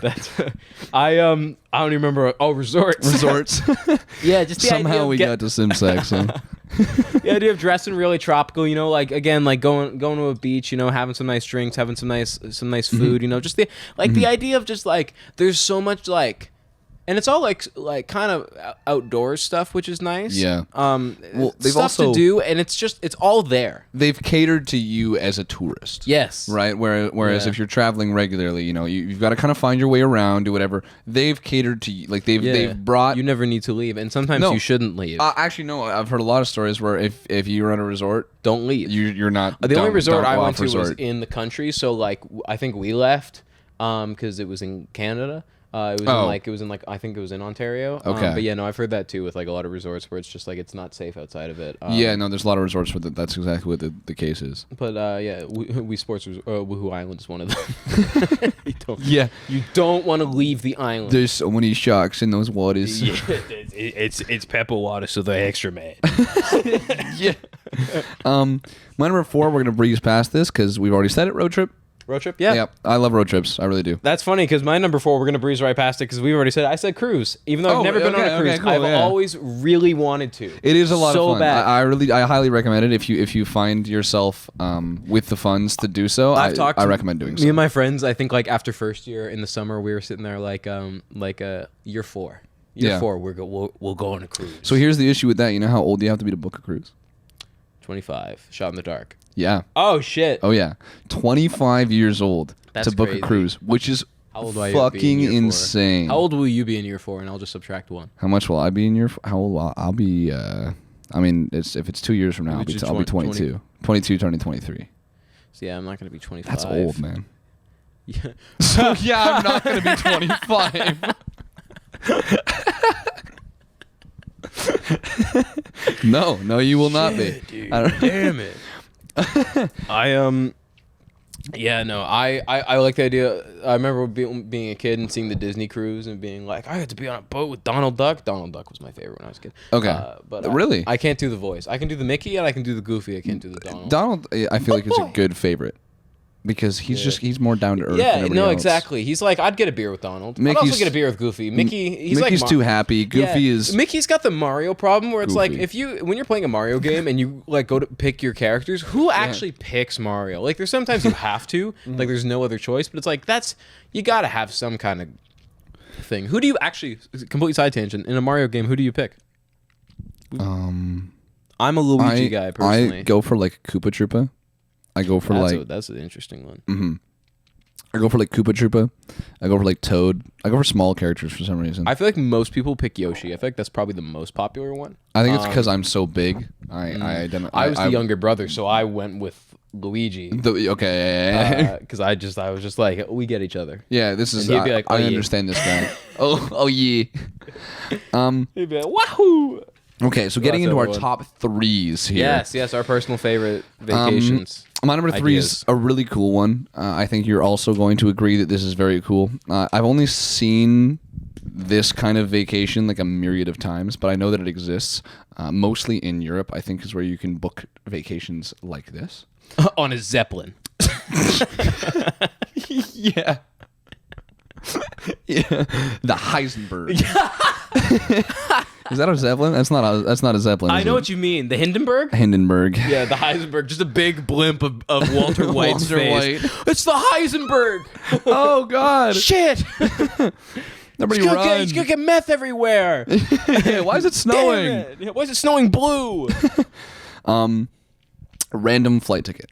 That's I don't even remember. Oh, resorts. Yeah, just the somehow we got to sim sex. Huh? The idea of dressing really tropical, like again, like going to a beach, having some nice drinks, having some nice food, just the idea of just like there's so much like And it's all like kind of outdoors stuff, which is nice. Yeah. Well, they've stuff also- to do, and it's all there. They've catered to you as a tourist. Yes. Right? Whereas Yeah. if you're traveling regularly, you've got to kind of find your way around, do whatever. They've catered to you. Like, they've brought... You never need to leave, and sometimes you shouldn't leave. Actually, no. I've heard a lot of stories where if you're at a resort, don't leave. you're not... The only resort I don't went to resort. was in the country, so like I think we left because it was in Canada. It was in I think it was in Ontario. Okay. But yeah, no, I've heard that too with like a lot of resorts where it's just like it's not safe outside of it. There's a lot of resorts where that's exactly what the case is. But we Sports Woohoo Island is one of them. You don't want to leave the island. There's so many sharks in those waters. Yeah, it's pepper water, so they're extra mad. Yeah. My number 4, we're gonna breeze past this because we've already said it. Road trip. Road trip? Yeah. Yeah, I love road trips. I really do. That's funny because my number 4, we're going to breeze right past it because we already said I said cruise. Even though I've never been on a cruise, cool, I've always really wanted to. It is a lot so of fun. bad. I highly recommend it if you find yourself with the funds to do so. I recommend doing so. Me and my friends, I think like after first year in the summer, we were sitting there like year 4. Year 4, we'll go on a cruise. So here's the issue with that. You know how old you have to be to book a cruise? 25. Shot in the dark. Yeah. Oh shit. Oh yeah. 25 years old That's to book crazy. a cruise, which is How old will I fucking be in year 4? insane. How old will you be in year 4? And I'll just subtract 1. How much will I be in year? How old I'll be? I mean, if it's 2 years from now, I'll be 22. 22 turning 23. So yeah, I'm not gonna be 25. That's old, man. Yeah. So yeah, I'm not gonna be 25. No, you will not be. Dude, I don't- damn it. Yeah, no, I like the idea. I remember being a kid and seeing the Disney cruise and being like, I had to be on a boat with Donald Duck. Donald Duck was my favorite when I was a kid. Okay. But Really? I can't do the voice. I can do the Mickey and I can do the Goofy. I can't do the Donald. Donald, I feel like is a good favorite because he's more down to earth. Yeah, than everybody no, else. exactly. He's like, I'd get a beer with Donald. I'd Mickey's- also get a beer with Goofy. He's Mickey's like too happy. Goofy Yeah, is Mickey's got the Mario problem where it's like Goofy. when you're playing a Mario game and you like go to pick your characters, who actually picks Mario? Like there's sometimes you have to, like there's no other choice, but it's like you got to have some kind of thing. Who do you actually complete side tangent in a Mario game? Who do you pick? I'm a Luigi guy personally. I go for like Koopa Troopa. I go for that's an interesting one. Mm-hmm. I go for like Koopa Troopa. I go for like Toad. I go for small characters for some reason. I feel like most people pick Yoshi. I feel like that's probably the most popular one. I think it's because I'm so big. I was the younger brother, so I went with Luigi. Okay. Because I was just like, we get each other. Yeah, this is. And he'd be like, I "Oh, yeah." understand this guy. oh yeah. He'd be like, wahoo! Okay, so getting That's into our everyone. top threes here. Yes, our personal favorite vacations. My number 3 is a really cool one. I think you're also going to agree that this is very cool. I've only seen this kind of vacation like a myriad of times, but I know that it exists. Mostly in Europe, I think, is where you can book vacations like this. On a Zeppelin. Yeah. Yeah. The Heisenberg. Is that a Zeppelin? That's not a Zeppelin. I is know it? what you mean. The Hindenburg? Hindenburg. Yeah, the Heisenberg. Just a big blimp of Walter White's Walter face. White. It's the Heisenberg! Oh God. Shit! Nobody He's run. gonna get meth everywhere. Why is it snowing? Damn it. Why is it snowing blue? Random flight ticket.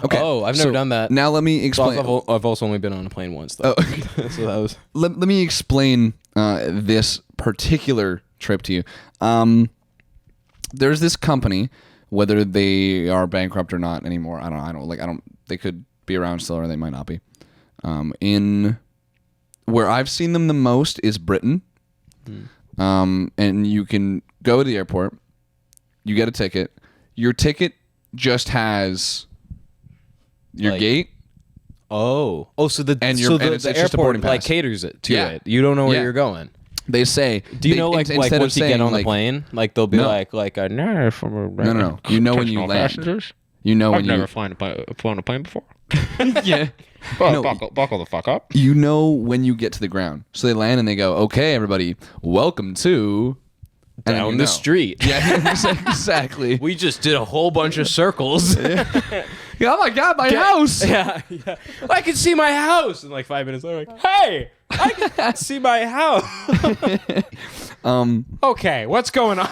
Okay. Oh, I've never done that. Now let me explain. I've also only been on a plane once, though. Oh. So that was... Let me explain this particular trip to you. There's this company, whether they are bankrupt or not anymore. I don't. They could be around still, or they might not be. In where I've seen them the most is Britain. And you can go to the airport. You get a ticket. Your ticket just has your gate. So the And it's the just a boarding airport like pass. caters it to Yeah. it. You don't know where Yeah. you're going. They say. Do you know like instead once of you get saying, on the like, plane, like they'll be No. like no, No. You know when you land. You know when you. flown a plane before. Yeah. Well, No. buckle the fuck up. You know when you get to the ground. So they land and they go, "Okay, everybody, welcome to." And then Down you the know. street. Yeah, exactly. We just did a whole bunch of circles. Oh my God, my house! yeah. I can see my house. And like 5 minutes later, like, hey, I can see my house. Okay, what's going on?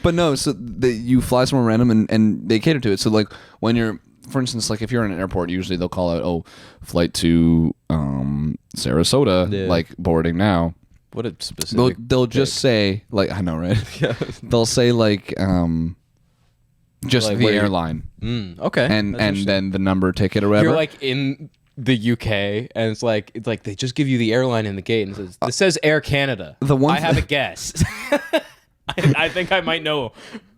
But no, so you fly somewhere random and they cater to it. So like when you're, for instance, like if you're in an airport, usually they'll call out, flight to Sarasota, like boarding now. What a specific. They'll just say like, I know, right? Yeah. They'll say like just Like the where you- airline, Okay. and then the number, ticket, or whatever. You're like in the UK, and it's like they just give you the airline in the gate, and it says, this says Air Canada. The one I have a guess. I think I might know.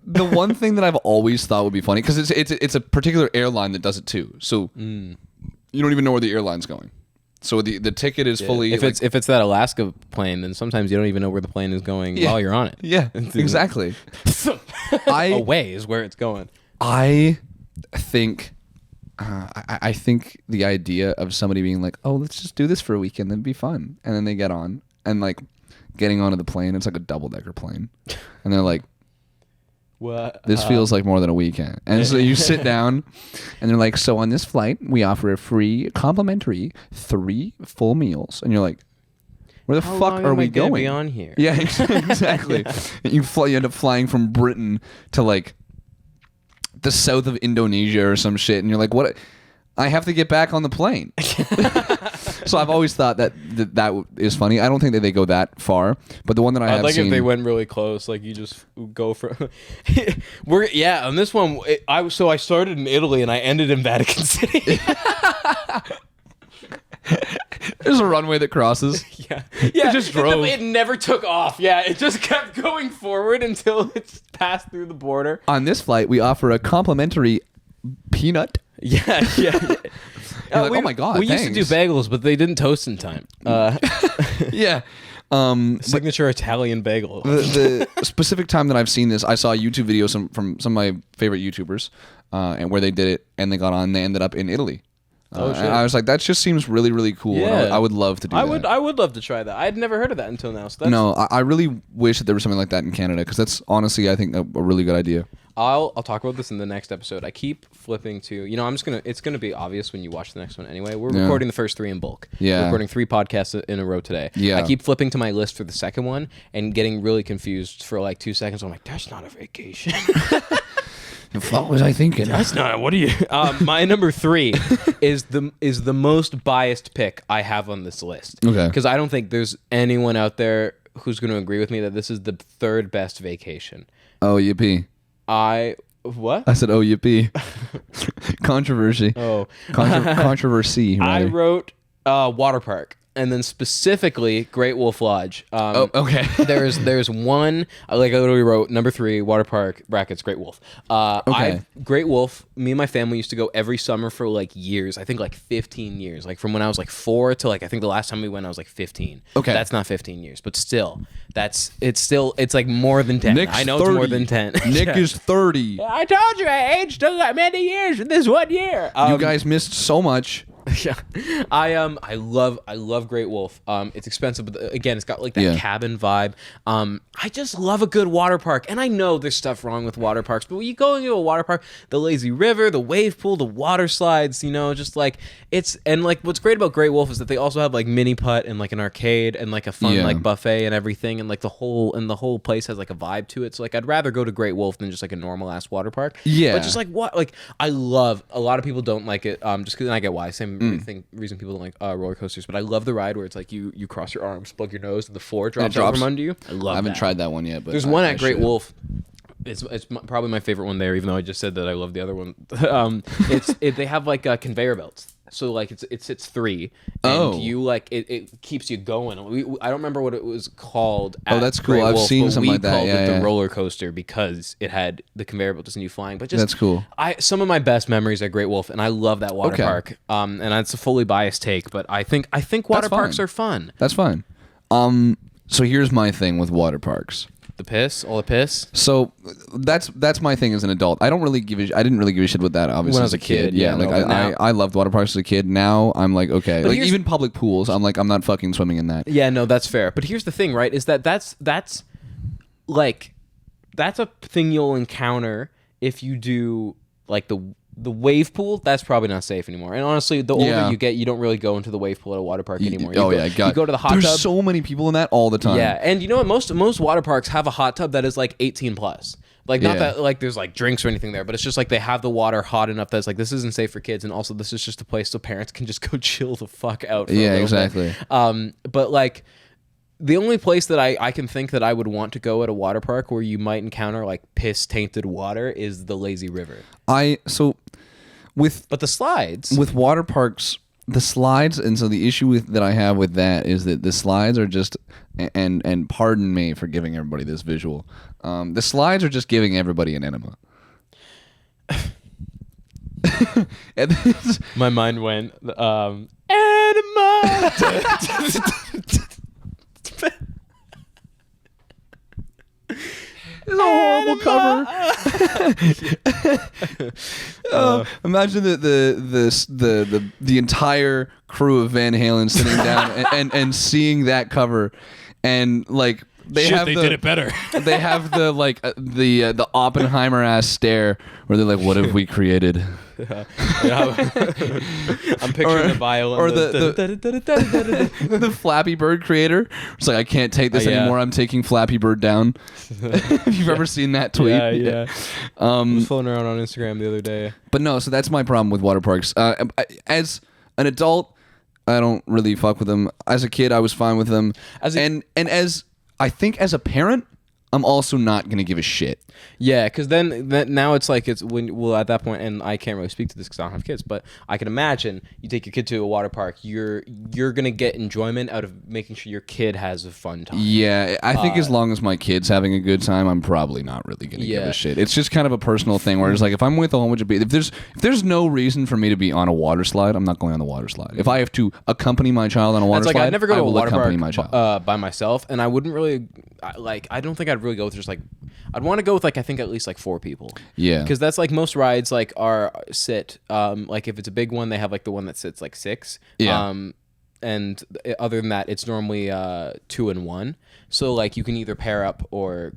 The one thing that I've always thought would be funny, because it's a particular airline that does it too. So you don't even know where the airline's going. So the ticket is fully. If it's that Alaska plane, then sometimes you don't even know where the plane is going while you're on it. Yeah, exactly. Away is where it's going. I think I think the idea of somebody being like, oh, let's just do this for a weekend, that'd be fun, and then they get on and like getting onto the plane, it's like a double-decker plane, and they're like, what? this feels like more than a weekend. And so you sit down and they're like, so on this flight we offer a free complimentary 3 full meals, and you're like, where the fuck are we going? Be on here? Yeah, exactly. You end up flying from Britain to like the south of Indonesia or some shit, and you're like, what? I have to get back on the plane. So I've always thought that is funny. I don't think that they go that far, but the one that I have seen, if they went really close, like you just go for. On this one, I started in Italy and I ended in Vatican City. There's a runway that crosses. Yeah. It just drove. It never took off. Yeah, it just kept going forward until it passed through the border. On this flight, we offer a complimentary peanut. Yeah. You're like, oh my god, we used to do bagels, but they didn't toast in time. Yeah. Signature Italian bagel. The specific time that I've seen this, I saw a YouTube video from some of my favorite YouTubers, and where they did it, and they got on, and they ended up in Italy. Shit. And I was like, that just seems really, really cool. Yeah. And I would love to do that. I would love to try that. I'd never heard of that until now. So that's, No, I really wish that there was something like that in Canada, because that's honestly, I think, a really good idea. I'll talk about this in the next episode. I keep flipping to, it's gonna be obvious when you watch the next one anyway. We're recording the first 3 in bulk. Yeah. We're recording 3 podcasts in a row today. Yeah. I keep flipping to my list for the second one and getting really confused for like 2 seconds. I'm like, that's not a vacation. What was I thinking? That's not. What are you? My number 3 is the most biased pick I have on this list. Okay. Because I don't think there's anyone out there who's going to agree with me that this is the 3rd best vacation. Oh, yippee. What? I said, oh, yippee. Controversy. Oh. Controversy. I Rather. wrote water park, and then specifically Great Wolf Lodge. Okay. there's one, like I literally wrote number 3 water park brackets Great Wolf. Okay. Great Wolf. Me and my family used to go every summer for like years. I think like 15 years. Like from when I was like 4 to like I think the last time we went I was like 15. Okay. That's not 15 years, but still, it's like more than 10. Nick's I know 30. it's more than 10. Nick Yeah. is 30. I told you I aged many years in this 1 year. You guys missed so much. Yeah, I love Great Wolf. It's expensive, but again, it's got like that cabin vibe. I just love a good water park, and I know there's stuff wrong with water parks, but when you go into a water park, the lazy river, the wave pool, the water slides, just like what's great about Great Wolf is that they also have like mini putt and like an arcade and like a fun like buffet and everything, and like the whole place has like a vibe to it. So like I'd rather go to Great Wolf than just like a normal ass water park. Yeah, but just like I love. A lot of people don't like it. Just because I get why. Same reason people don't like roller coasters, but I love the ride where it's like you cross your arms, plug your nose, and the floor drops out from under you. I haven't tried that one yet, but there's one at Great Wolf. It's probably my favorite one there, even though I just said that I love the other one. They have like conveyor belts. So like it's 3, and you like it keeps you going. I don't remember what it was called. That's cool. I've seen something like that. We called it the roller coaster because it had the conveyor belt and you flying. But just that's cool. Some of my best memories at Great Wolf, and I love that water park. And that's a fully biased take, but I think water parks are fun. That's fine. So here's my thing with water parks. All the piss. So that's my thing as an adult. I didn't really give a shit with that obviously when I was a kid. Yeah, like I loved water parks as a kid. Now I'm like, okay, like even public pools. I'm like, I'm not fucking swimming in that. Yeah, no, that's fair. But here's the thing, right? Is that's a thing you'll encounter if you do like the the wave pool, that's probably not safe anymore. And honestly, the older Yeah. you get, you don't really go into the wave pool at a water park anymore. God. You go to the hot There's tub. so many people in that all the time. Yeah, and you know what? Most water parks have a hot tub that is like 18 plus. Like not Yeah. that like there's like drinks or anything there, but it's just like they have the water hot enough that's like this isn't safe for kids, and also this is just a place so parents can just go chill the fuck out. For a little exactly. bit. But like the only place that I can think that I would want to go at a water park where you might encounter like piss tainted water is the lazy river. But the slides With water parks, the slides, and so the issue that I have with that is that the slides are just, and pardon me for giving everybody this visual, the slides are just giving everybody an enema. And this- my mind went enema. It's a horrible cover. Imagine the entire crew of Van Halen sitting down and seeing that cover, and like they did it better. They have the Oppenheimer ass stare where they're like, "What have we created?" I'm picturing the violin or the Flappy Bird creator. It's like, I can't take this Yeah. anymore. I'm taking Flappy Bird down. If you've ever seen that tweet, yeah. I was floating around on Instagram the other day. But no, so that's my problem with water parks. As an adult, I don't really fuck with them. As a kid, I was fine with them. And as I think as a parent, I'm also not gonna give a shit. Yeah, because then now it's like at that point, and I can't really speak to this because I don't have kids, but I can imagine you take your kid to a water park, you're gonna get enjoyment out of making sure your kid has a fun time. Yeah, I think as long as my kid's having a good time, I'm probably not really gonna give a shit. It's just kind of a personal thing where it's like, if I'm with a whole bunch of people, if there's no reason for me to be on a water slide, I'm not going on the water slide. If I have to accompany my child on a water It's like slide, I'd never go to a water park my child. by myself, and I wouldn't really I don't think I'd really go with just like I'd want to go with like I think at least like 4 people. Yeah, because that's like most rides like are sit like if it's a big one they have like the one that sits like 6. Yeah. And other than that, it's normally 2 and 1. So like you can either pair up or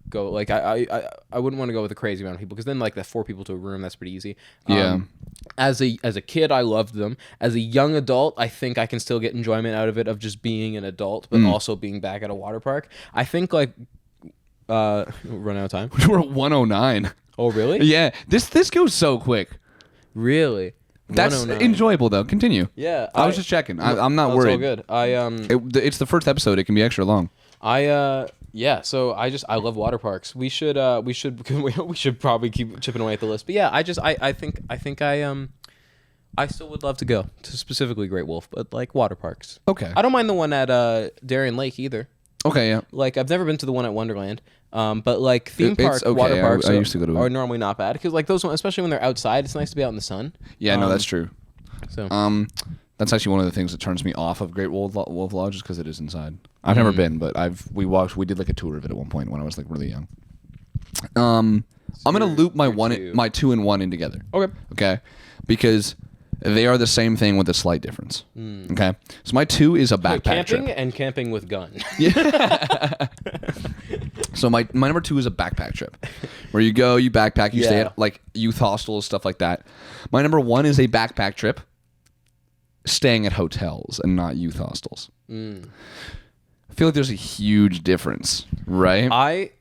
go. Like I wouldn't want to go with a crazy amount of people because then like the 4 people to a room, that's pretty easy. Yeah. As a kid, I loved them. As a young adult, I think I can still get enjoyment out of it of just being an adult, but also being back at a water park. I think like run out of time. We're at 109. Oh really? Yeah, this goes so quick. Really? That's 109. enjoyable though. Continue. Yeah, I was just checking. I'm not That's worried. all good. It's the first episode. It can be extra long. Yeah, so I love water parks. We should probably keep chipping away at the list. But yeah, I think I still would love to go to specifically Great Wolf, but like water parks. Okay. I don't mind the one at Darien Lake either. Okay. Yeah. Like I've never been to the one at Wonderland. But like theme It's park okay. water parks I used to go to it. are normally not bad because like those ones, especially when they're outside, it's nice to be out in the sun. Yeah. No, that's true. So That's actually one of the things that turns me off of Great Wolf Lodge is because it is inside. I've never been, but we did like a tour of it at one point when I was like really young. I'm gonna loop my 2 and 1 in together. Okay, because they are the same thing with a slight difference. Okay, so my 2 is a backpack camping trip. and camping with gun. So my number 2 is a backpack trip, where you go, you backpack, you stay Yeah. at like youth hostels, stuff like that. My number 1 is a backpack trip, staying at hotels and not youth hostels. I feel like there's a huge difference, right?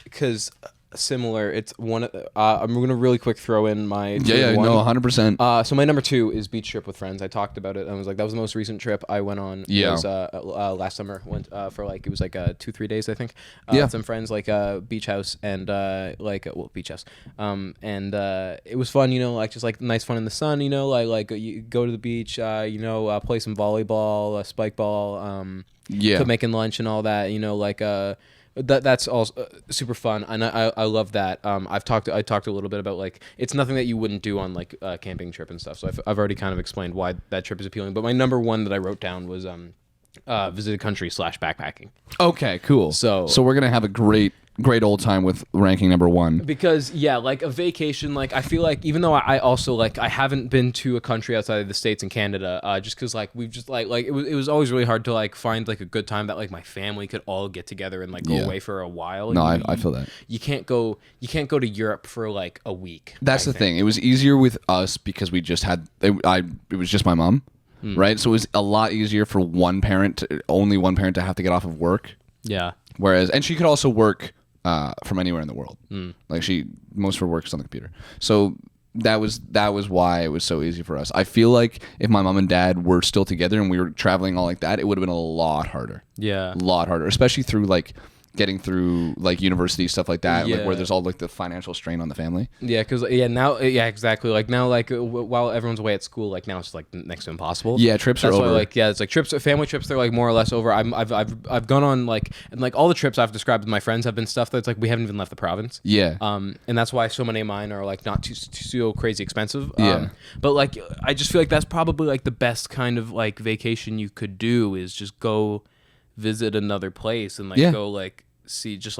Because similar. It's one. I'm gonna really quick throw in my two Yeah, and one. no, 100%. So my number 2 is beach trip with friends. I talked about it. I was like, that was the most recent trip I went on. Yeah. It was, last summer. Went for like it was like 2-3 days I think. Yeah. With some friends like beach house and beach house. And it was fun. You know, like just like nice fun in the sun. You know, like you go to the beach. Play some volleyball, spike ball. Yeah. Making lunch and all that. You know, like that's all super fun, and I love that. I talked a little bit about like it's nothing that you wouldn't do on like a camping trip and stuff. So I've already kind of explained why that trip is appealing. But my number 1 that I wrote down was visited country / backpacking. Okay, cool. So we're gonna have a great great old time with ranking number 1. Because like a vacation, like I feel like even though I also like I haven't been to a country outside of the States and Canada, just because like we've just like it was always really hard to like find like a good time that like my family could all get together and like go away for a while. No, I feel that. You can't go to Europe for like a week. That's the thing. It was easier with us because we just had it was just my mom, right? So it was a lot easier for only one parent to have to get off of work. Yeah. And she could also work from anywhere in the world. Like most of her work is on the computer. So that was why it was so easy for us. I feel like if my mom and dad were still together and we were traveling all like that, it would have been a lot harder. Yeah. A lot harder, especially through like getting through like university stuff like that, like where there's all like the financial strain on the family. Yeah, because now exactly. Like now, like while everyone's away at school, like now it's like next to impossible. Yeah, trips are over. Why, like it's like family trips. They're like more or less over. I've gone on like and like all the trips I've described with my friends have been stuff that's like we haven't even left the province. Yeah. And that's why so many of mine are like not too so crazy expensive. Yeah. But like I just feel like that's probably like the best kind of like vacation you could do is just go visit another place and like go like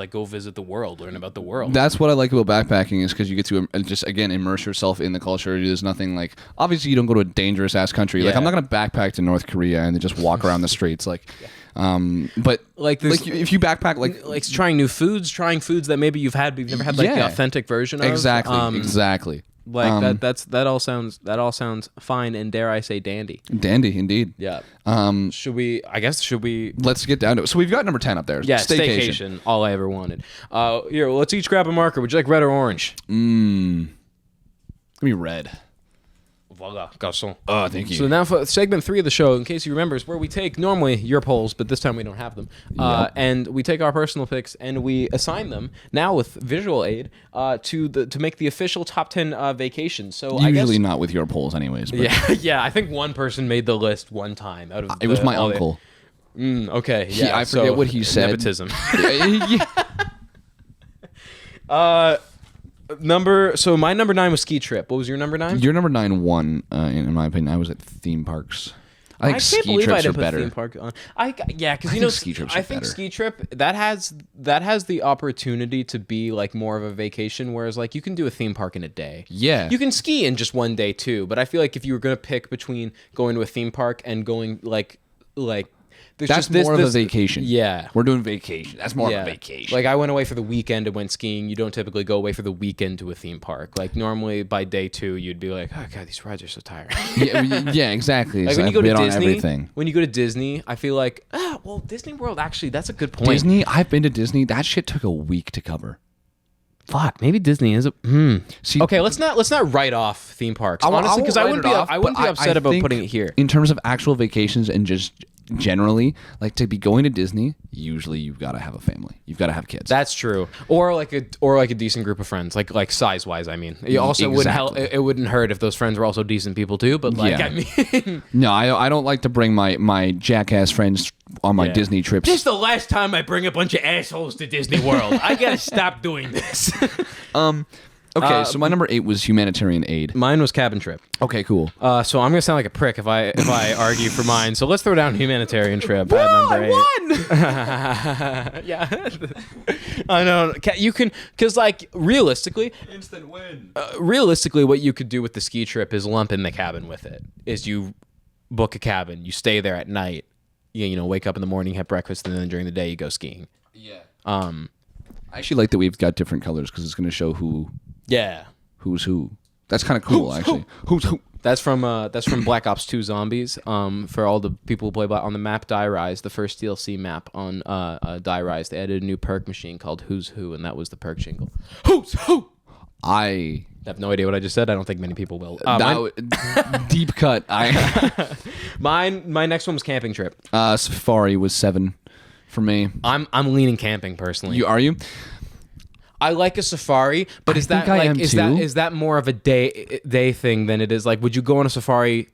go visit the world, learn about the world. That's what I like about backpacking is because you get to just again immerse yourself in the culture. There's nothing like obviously you don't go to a dangerous ass country. Like I'm not gonna backpack to North Korea and then just walk around the streets like. But like if you backpack like trying new foods, trying foods that maybe you've had but you've never had like the authentic version of. Exactly. Like that all sounds fine and dare I say dandy. Dandy indeed. Yeah. Should we let's get down to it. So we've got number 10 up there. Yeah, staycation. All I ever wanted. Here, let's each grab a marker. Would you like red or orange? Give me red. Voila, garçon. Oh, thank you. So now for segment 3 of the show, in case you remember, is where we take normally your polls, but this time we don't have them. And we take our personal picks and we assign them now with visual aid to make the official top 10 vacations. So usually not with your polls, anyways. But. Yeah. I think one person made the list one time out of. It was my uncle. Okay. Yeah. I forget what he said. Nepotism. Yeah. So my number 9 was ski trip. What was your number 9? Your number 9 won, in my opinion. I was at theme parks. I think ski trips are better. Theme park on. Because you know, ski trips I think ski trip that has the opportunity to be like more of a vacation, whereas like you can do a theme park in a day. Yeah, you can ski in just one day too. But I feel like if you were gonna pick between going to a theme park and going like. That's more of a vacation. Yeah. We're doing vacation. That's more of a vacation. Like I went away for the weekend and went skiing. You don't typically go away for the weekend to a theme park. Like normally by day 2, you'd be like, oh God, these rides are so tiring. yeah, exactly. Like when you go to Disney, I feel like, Disney World, actually, that's a good point. Disney, I've been to Disney. That shit took a week to cover. Fuck, maybe Disney is See, okay, let's not write off theme parks. Honestly, because I wouldn't be upset about putting it here. In terms of actual vacations and just generally, like to be going to Disney, usually you've got to have a family. You've got to have kids. That's true. Or like a decent group of friends, like size wise. I mean, it also it wouldn't hurt if those friends were also decent people too. But I mean, no, I don't like to bring my jackass friends on my Disney trips. This is the last time I bring a bunch of assholes to Disney World. I gotta stop doing this. Okay, so my number 8 was humanitarian aid. Mine was cabin trip. Okay, cool. So I'm gonna sound like a prick if I argue for mine. So let's throw down humanitarian trip at number 8. Yeah, I know. You can, because like realistically, instant win. Realistically, what you could do with the ski trip is lump in the cabin with it. Is you book a cabin, you stay there at night, you know, wake up in the morning, have breakfast, and then during the day you go skiing. Yeah. I actually like that we've got different colors because it's going to show who's who. That's kind of cool, actually. Who's who? That's from Black Ops 2 Zombies. For all the people who play on the map Die Rise, the first DLC map on Die Rise, they added a new perk machine called Who's Who, and that was the perk jingle. Who's Who? I have no idea what I just said. I don't think many people will. Deep cut. My next one was camping trip. Safari was 7 for me. I'm leaning camping personally. Are you? I like a safari, but is that more of a day thing than it is like? Would you go on a safari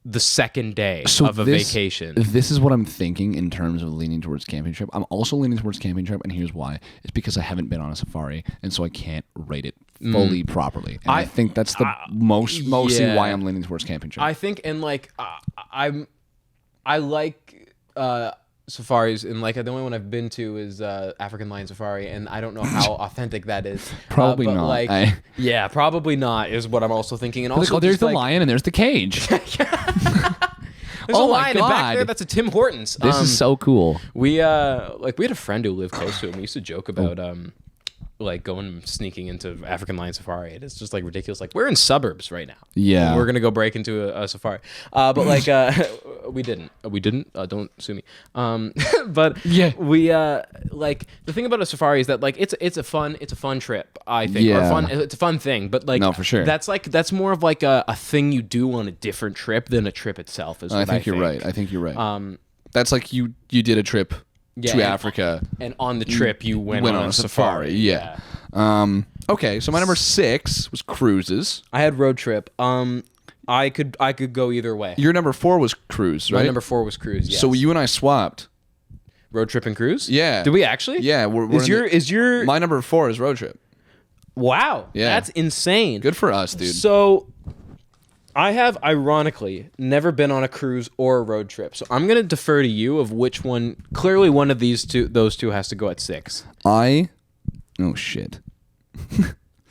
the second day of a vacation? This is what I'm thinking in terms of leaning towards camping trip. I'm also leaning towards camping trip, and here's why: it's because I haven't been on a safari, and so I can't rate it fully properly. And I think that's the mostly why I'm leaning towards camping trip. I think, and like I like. safaris, and like the only one I've been to is African Lion Safari, and I don't know how authentic that is. Probably but not. Like, yeah, probably not is what I'm also thinking. And also, there's just, the like, lion and there's the cage. There's Oh a my lion back God. there. That's a Tim Hortons. This is so cool. We like we had a friend who lived close to him. We used to joke about like going sneaking into African Lion Safari. It's just like ridiculous. Like we're in suburbs right now. Yeah. And we're gonna go break into a safari. But like we didn't. Don't sue me. But Yeah. we like the thing about a safari is that like it's a fun trip. I think. Yeah. Or it's a fun thing. But like No, for sure. That's more of like a thing you do on a different trip than a trip itself. Is what I think you're right. I think you're right. That's like you did a trip to and- Africa. And on the trip you went on a safari. Yeah. Okay, so my number 6 was cruises. I had road trip. I could go either way. Your number 4 was cruise, right? My number 4 was cruise. Yes. So you and I swapped. road trip and cruise. Yeah. Did we actually? Yeah. We're Is your my number 4 is road trip. wow? Yeah. That's insane. Good for us, dude. So, I have ironically never been on a cruise or a road trip. So I'm gonna defer to you of which one. Clearly, one of those two has to go at 6. Oh shit.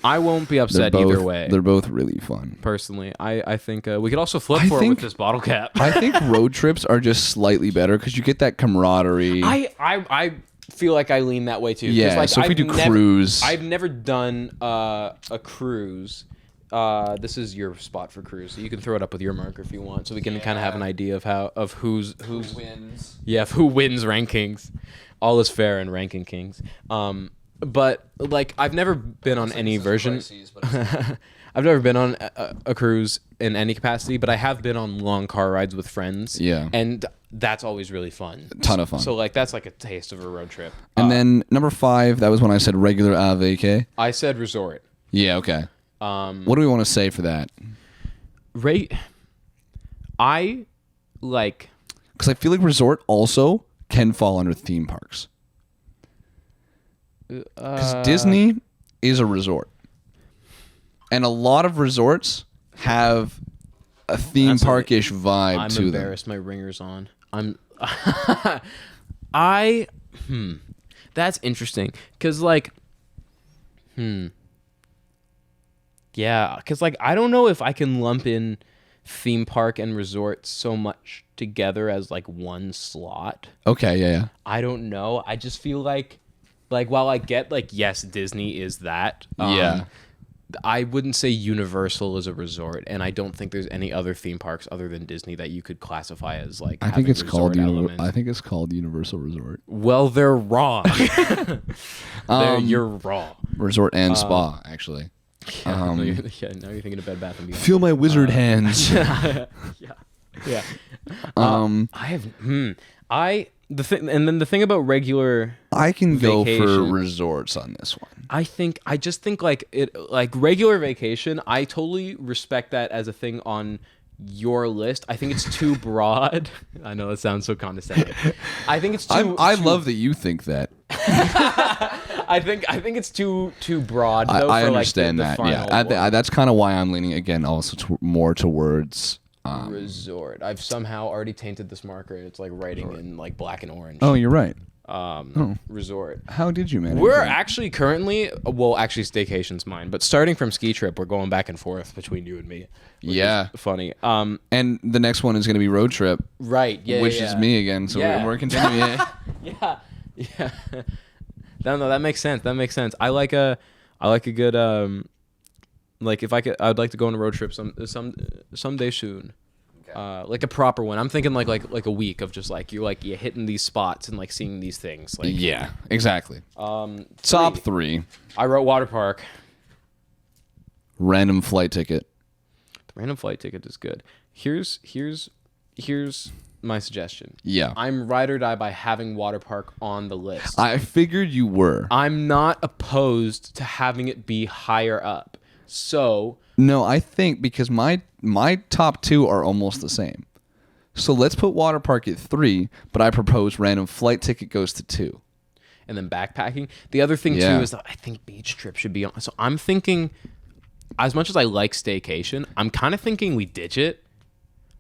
I won't be upset either way. They're both really fun. Personally, I think we could also flip I for it think- with this bottle cap. I think road trips are just slightly better because you get that camaraderie. I feel like I lean that way too. 'Cause, Yeah, like, so if we do never- cruise- I've never done a cruise. This is your spot for cruise. So you can throw it up with your marker if you want, so we can kind of have an idea of who's wins. yeah, who wins rankings. All is fair in ranking kings. But like I've never been on any version. I've never been on a cruise in any capacity, but I have been on long car rides with friends. Yeah. And that's always really fun. Ton of fun. So like that's like a taste of a road trip. And then number 5, that was when I said regular vacay. I said resort. Yeah, okay. What do we want to say for that? I like Because I feel like resort also can fall under theme parks. Because Disney is a resort. And a lot of resorts have a theme park-ish vibe I'm to them. embarrassed. My ringer's on. That's interesting because like yeah, because like I don't know if I can lump in theme park and resort so much together as like one slot. Okay, yeah. I don't know. I just feel like while I get like yes, Disney is that. Yeah. I wouldn't say Universal is a resort, and I don't think there's any other theme parks other than Disney that you could classify as like. I think it's called Universal Universal Resort. Well, they're wrong. You're wrong. Resort and spa, actually. Now you're thinking of Bed Bath and Beyond. Feel my wizard hands. Yeah. I have. The thing about regular. I can go for vacation. resorts on this one. I just think like regular vacation. I totally respect that as a thing on your list. I think it's too broad. I know that sounds so condescending. I think it's too. I love that you think that. I think it's too broad. Though, I for, understand like, the that. Yeah, final that's kind of why I'm leaning again also more towards. resort. I've somehow already tainted this marker. It's like writing in like black and orange. Oh, you're right. Resort. How did you manage? We're that? actually currently, well, actually, staycation's mine. But starting from ski trip, we're going back and forth between you and me. Which Yeah. is funny. And the next one is going to be road trip, Right. Yeah. which yeah. is me again. So Yeah. we're continuing. Yeah. Yeah. No, that makes sense. I like a good like if I'd like to go on a road trip someday soon. Like a proper one. I'm thinking like a week of just like you're hitting these spots and like seeing these things. Like Yeah, exactly. Top 3. I wrote water park. Random flight ticket. The random flight ticket is good. Here's my suggestion. Yeah. I'm ride or die by having water park on the list. I figured you were. I'm not opposed to having it be higher up. So No, I think because my top 2 are almost the same. So let's put water park at 3, but I propose random flight ticket goes to 2. and then backpacking. The other thing Yeah. too is that I think beach trip should be on. So I'm thinking, as much as I like staycation, I'm kind of thinking we ditch it,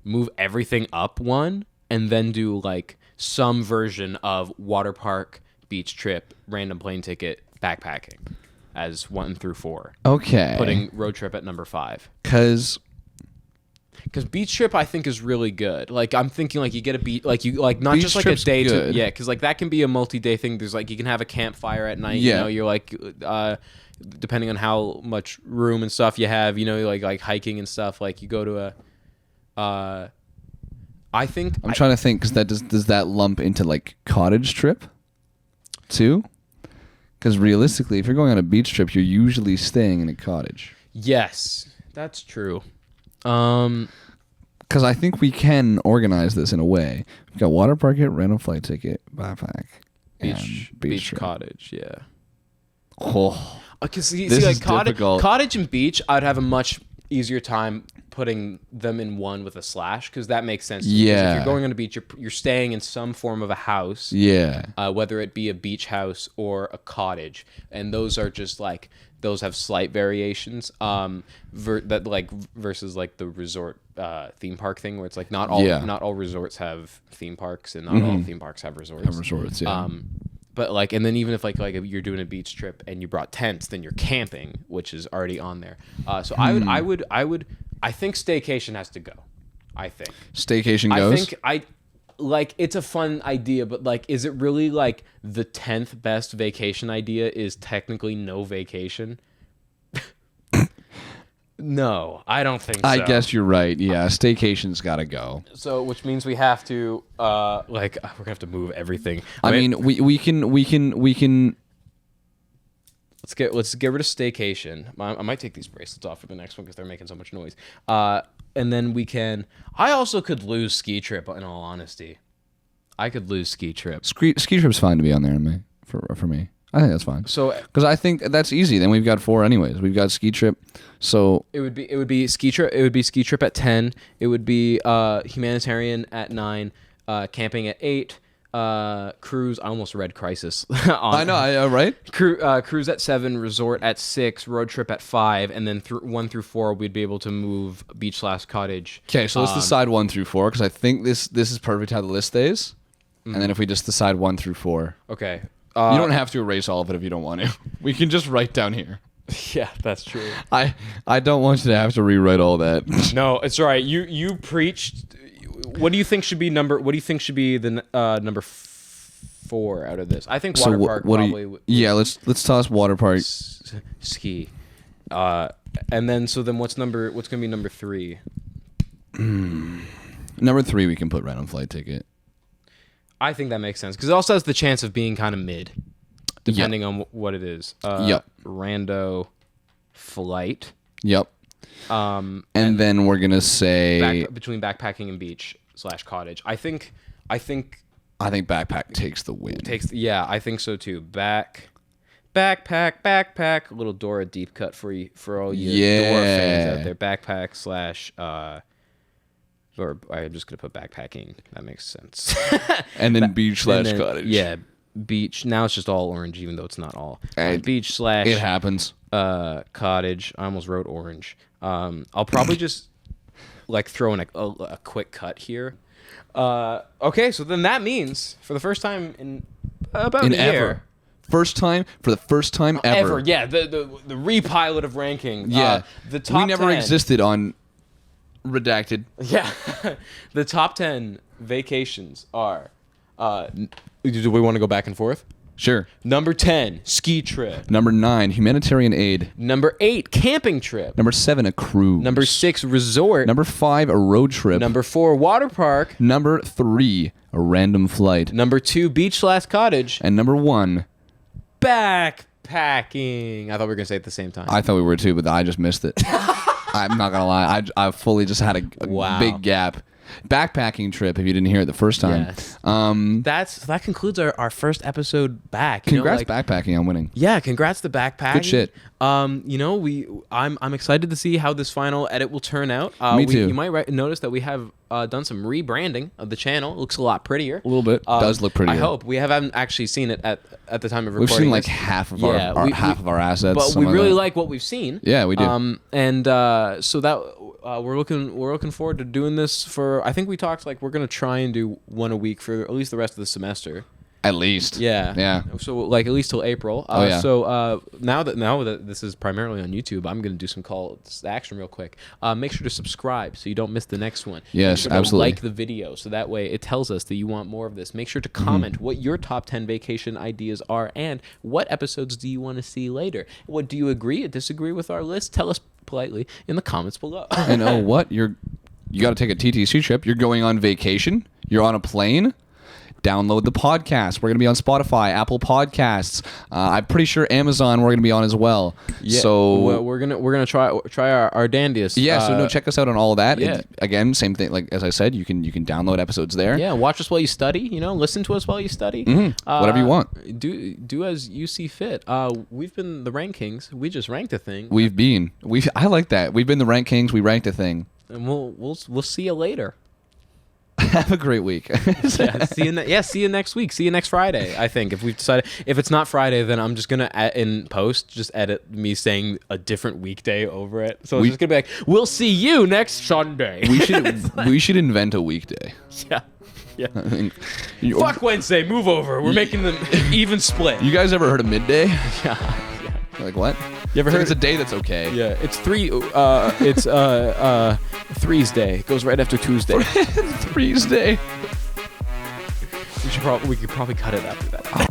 move everything up one, and then do like some version of water park, beach trip, random plane ticket, backpacking as 1 through 4. Okay. Putting road trip at number 5. Because beach trip I think is really good. Like I'm thinking like you get a beach, like you like not Beach just like a trip's day good. to, yeah, because like that can be a multi-day thing. There's like you can have a campfire at night. Yeah. You know, you're like depending on how much room and stuff you have, you know, like hiking and stuff. Like you go to a I think I'm trying to think, because that does that lump into like cottage trip too? Because realistically, if you're going on a beach trip, you're usually staying in a cottage. yes, that's true. Because I think we can organize this in a way. We've got water park ticket, rental flight ticket, backpack, and Beach trip. cottage, yeah. Oh, Because This see, like is difficult. cottage and beach, I'd have a much easier time putting them in one with a slash, because that makes sense. To me, 'cause Yeah. if you're going on a beach, you're staying in some form of a house. yeah. Whether it be a beach house or a cottage, and those are just like those have slight variations. Versus like the resort theme park thing, where it's like not all resorts have theme parks, and not all theme parks have resorts. Resorts, yeah. But like, and then even if like if you're doing a beach trip and you brought tents, then you're camping, which is already on there. So I think staycation has to go. I think. Staycation goes? I think it's a fun idea, but like, is it really like the 10th best vacation idea is technically no vacation? No, I don't think so. I guess you're right. Yeah, staycation's got to go. So, which means we have to we're gonna have to move everything. I mean, we can. Let's get rid of staycation. I might take these bracelets off for the next one because they're making so much noise. And then we can. I also could lose ski trip. In all honesty, I could lose ski trip. Ski trip's fine to be on there for me. I think that's fine. So, because I think that's easy. Then we've got 4 anyways. We've got ski trip. So it would be ski trip. It would be ski trip at 10. It would be humanitarian at 9. Camping at 8. Cruise. I almost read crisis. I know, right? Cruise at 7. Resort at 6. Road trip at 5. And then 1 through 4, we'd be able to move beach/cottage. Okay, so let's decide 1 through 4, because I think this is perfect how the list stays. And then if we just decide 1 through 4, Okay. you don't have to erase all of it if you don't want to. We can just write down here. Yeah, that's true. I don't want you to have to rewrite all that. No, it's all right. You preached. What do you think should be number? What do you think should be the number 4 out of this? I think water park probably. Yeah, let's toss water park. Ski. And then what's gonna be number 3? Number 3, we can put random flight ticket. I think that makes sense because it also has the chance of being kind of mid, depending on what it is. Yep. Rando flight. Yep. And then we're gonna say between backpacking and beach/cottage. I think backpack takes the win. Yeah, I think so too. Backpack. Little Dora deep cut for all you Dora fans out there. Backpack/ or I'm just gonna put backpacking. That makes sense. And then beach/cottage. Yeah, beach. Now it's just all orange, even though it's not all. Beach/ It happens. Cottage. I almost wrote orange. I'll probably just like throw in a quick cut here. Okay, so then that means for the first time in about a year. For the first time ever. Yeah, the repilot of ranking. Yeah, the top. We never 10, existed on Redacted. Yeah, the top 10 vacations are. Do we want to go back and forth? Sure. Number 10, ski trip. Number 9, humanitarian aid. Number 8, camping trip. Number 7, a cruise. Number 6, resort. Number 5, a road trip. Number 4, water park. Number 3, a random flight. Number 2, beach/cottage. And number 1, backpacking. I thought we were gonna say it at the same time. I thought we were too, but I just missed it. I'm not gonna lie. I fully just had a Wow. big gap. Backpacking trip. If you didn't hear it the first time. Yes. That concludes our first episode back. Congrats, backpacking on winning. Yeah, congrats to backpacking. Good shit. I'm excited to see how this final edit will turn out. Me too. You might notice that we have done some rebranding of the channel. It looks a lot prettier. A little bit. Does look prettier. I hope. We haven't actually seen it at the time of recording. We've seen like this. half of Yeah, half of our assets. But we really like what we've seen. Yeah, we do. So that we're looking forward to doing this for. I think we talked like we're gonna try and do one a week for at least the rest of the semester. At least. Yeah. So like at least till April. Yeah. So now that this is primarily on YouTube, I'm gonna do some call to action real quick. Make sure to subscribe so you don't miss the next one. Yes, Make sure to absolutely. like the video so that way it tells us that you want more of this. Make sure to comment what your top 10 vacation ideas are and what episodes do you want to see later. What do you agree or disagree with our list? Tell us politely in the comments below. And oh, what? You got to take a TTC trip. You're going on vacation. You're on a plane. Download the podcast. We're going to be on Spotify, Apple Podcasts. I'm pretty sure Amazon we're going to be on as well. Yeah, so we're gonna try our dandiest. yeah, so no, check us out on all of that. Yeah. Again, same thing. Like as I said, you can download episodes there. Yeah, watch us while you study. You know, listen to us while you study. Whatever you want. Do as you see fit. We've been the Rankings. We just ranked a thing, I like that. We've been the Rank Kings. We ranked a thing. and we'll see you later. Have a great week. See you next week. See you next Friday. I think if we've decided, if it's not Friday, then I'm just gonna in post just edit me saying a different weekday over it. So it's just gonna be like, we'll see you next Sunday. We should invent a weekday. Yeah. Fuck Wednesday. Move over. We're making them even split. You guys ever heard of midday? Yeah. Like what? You ever heard? It's a day that's okay. Yeah, it's Threes Day. It goes right after Tuesday. Threes day. We could probably cut it after that.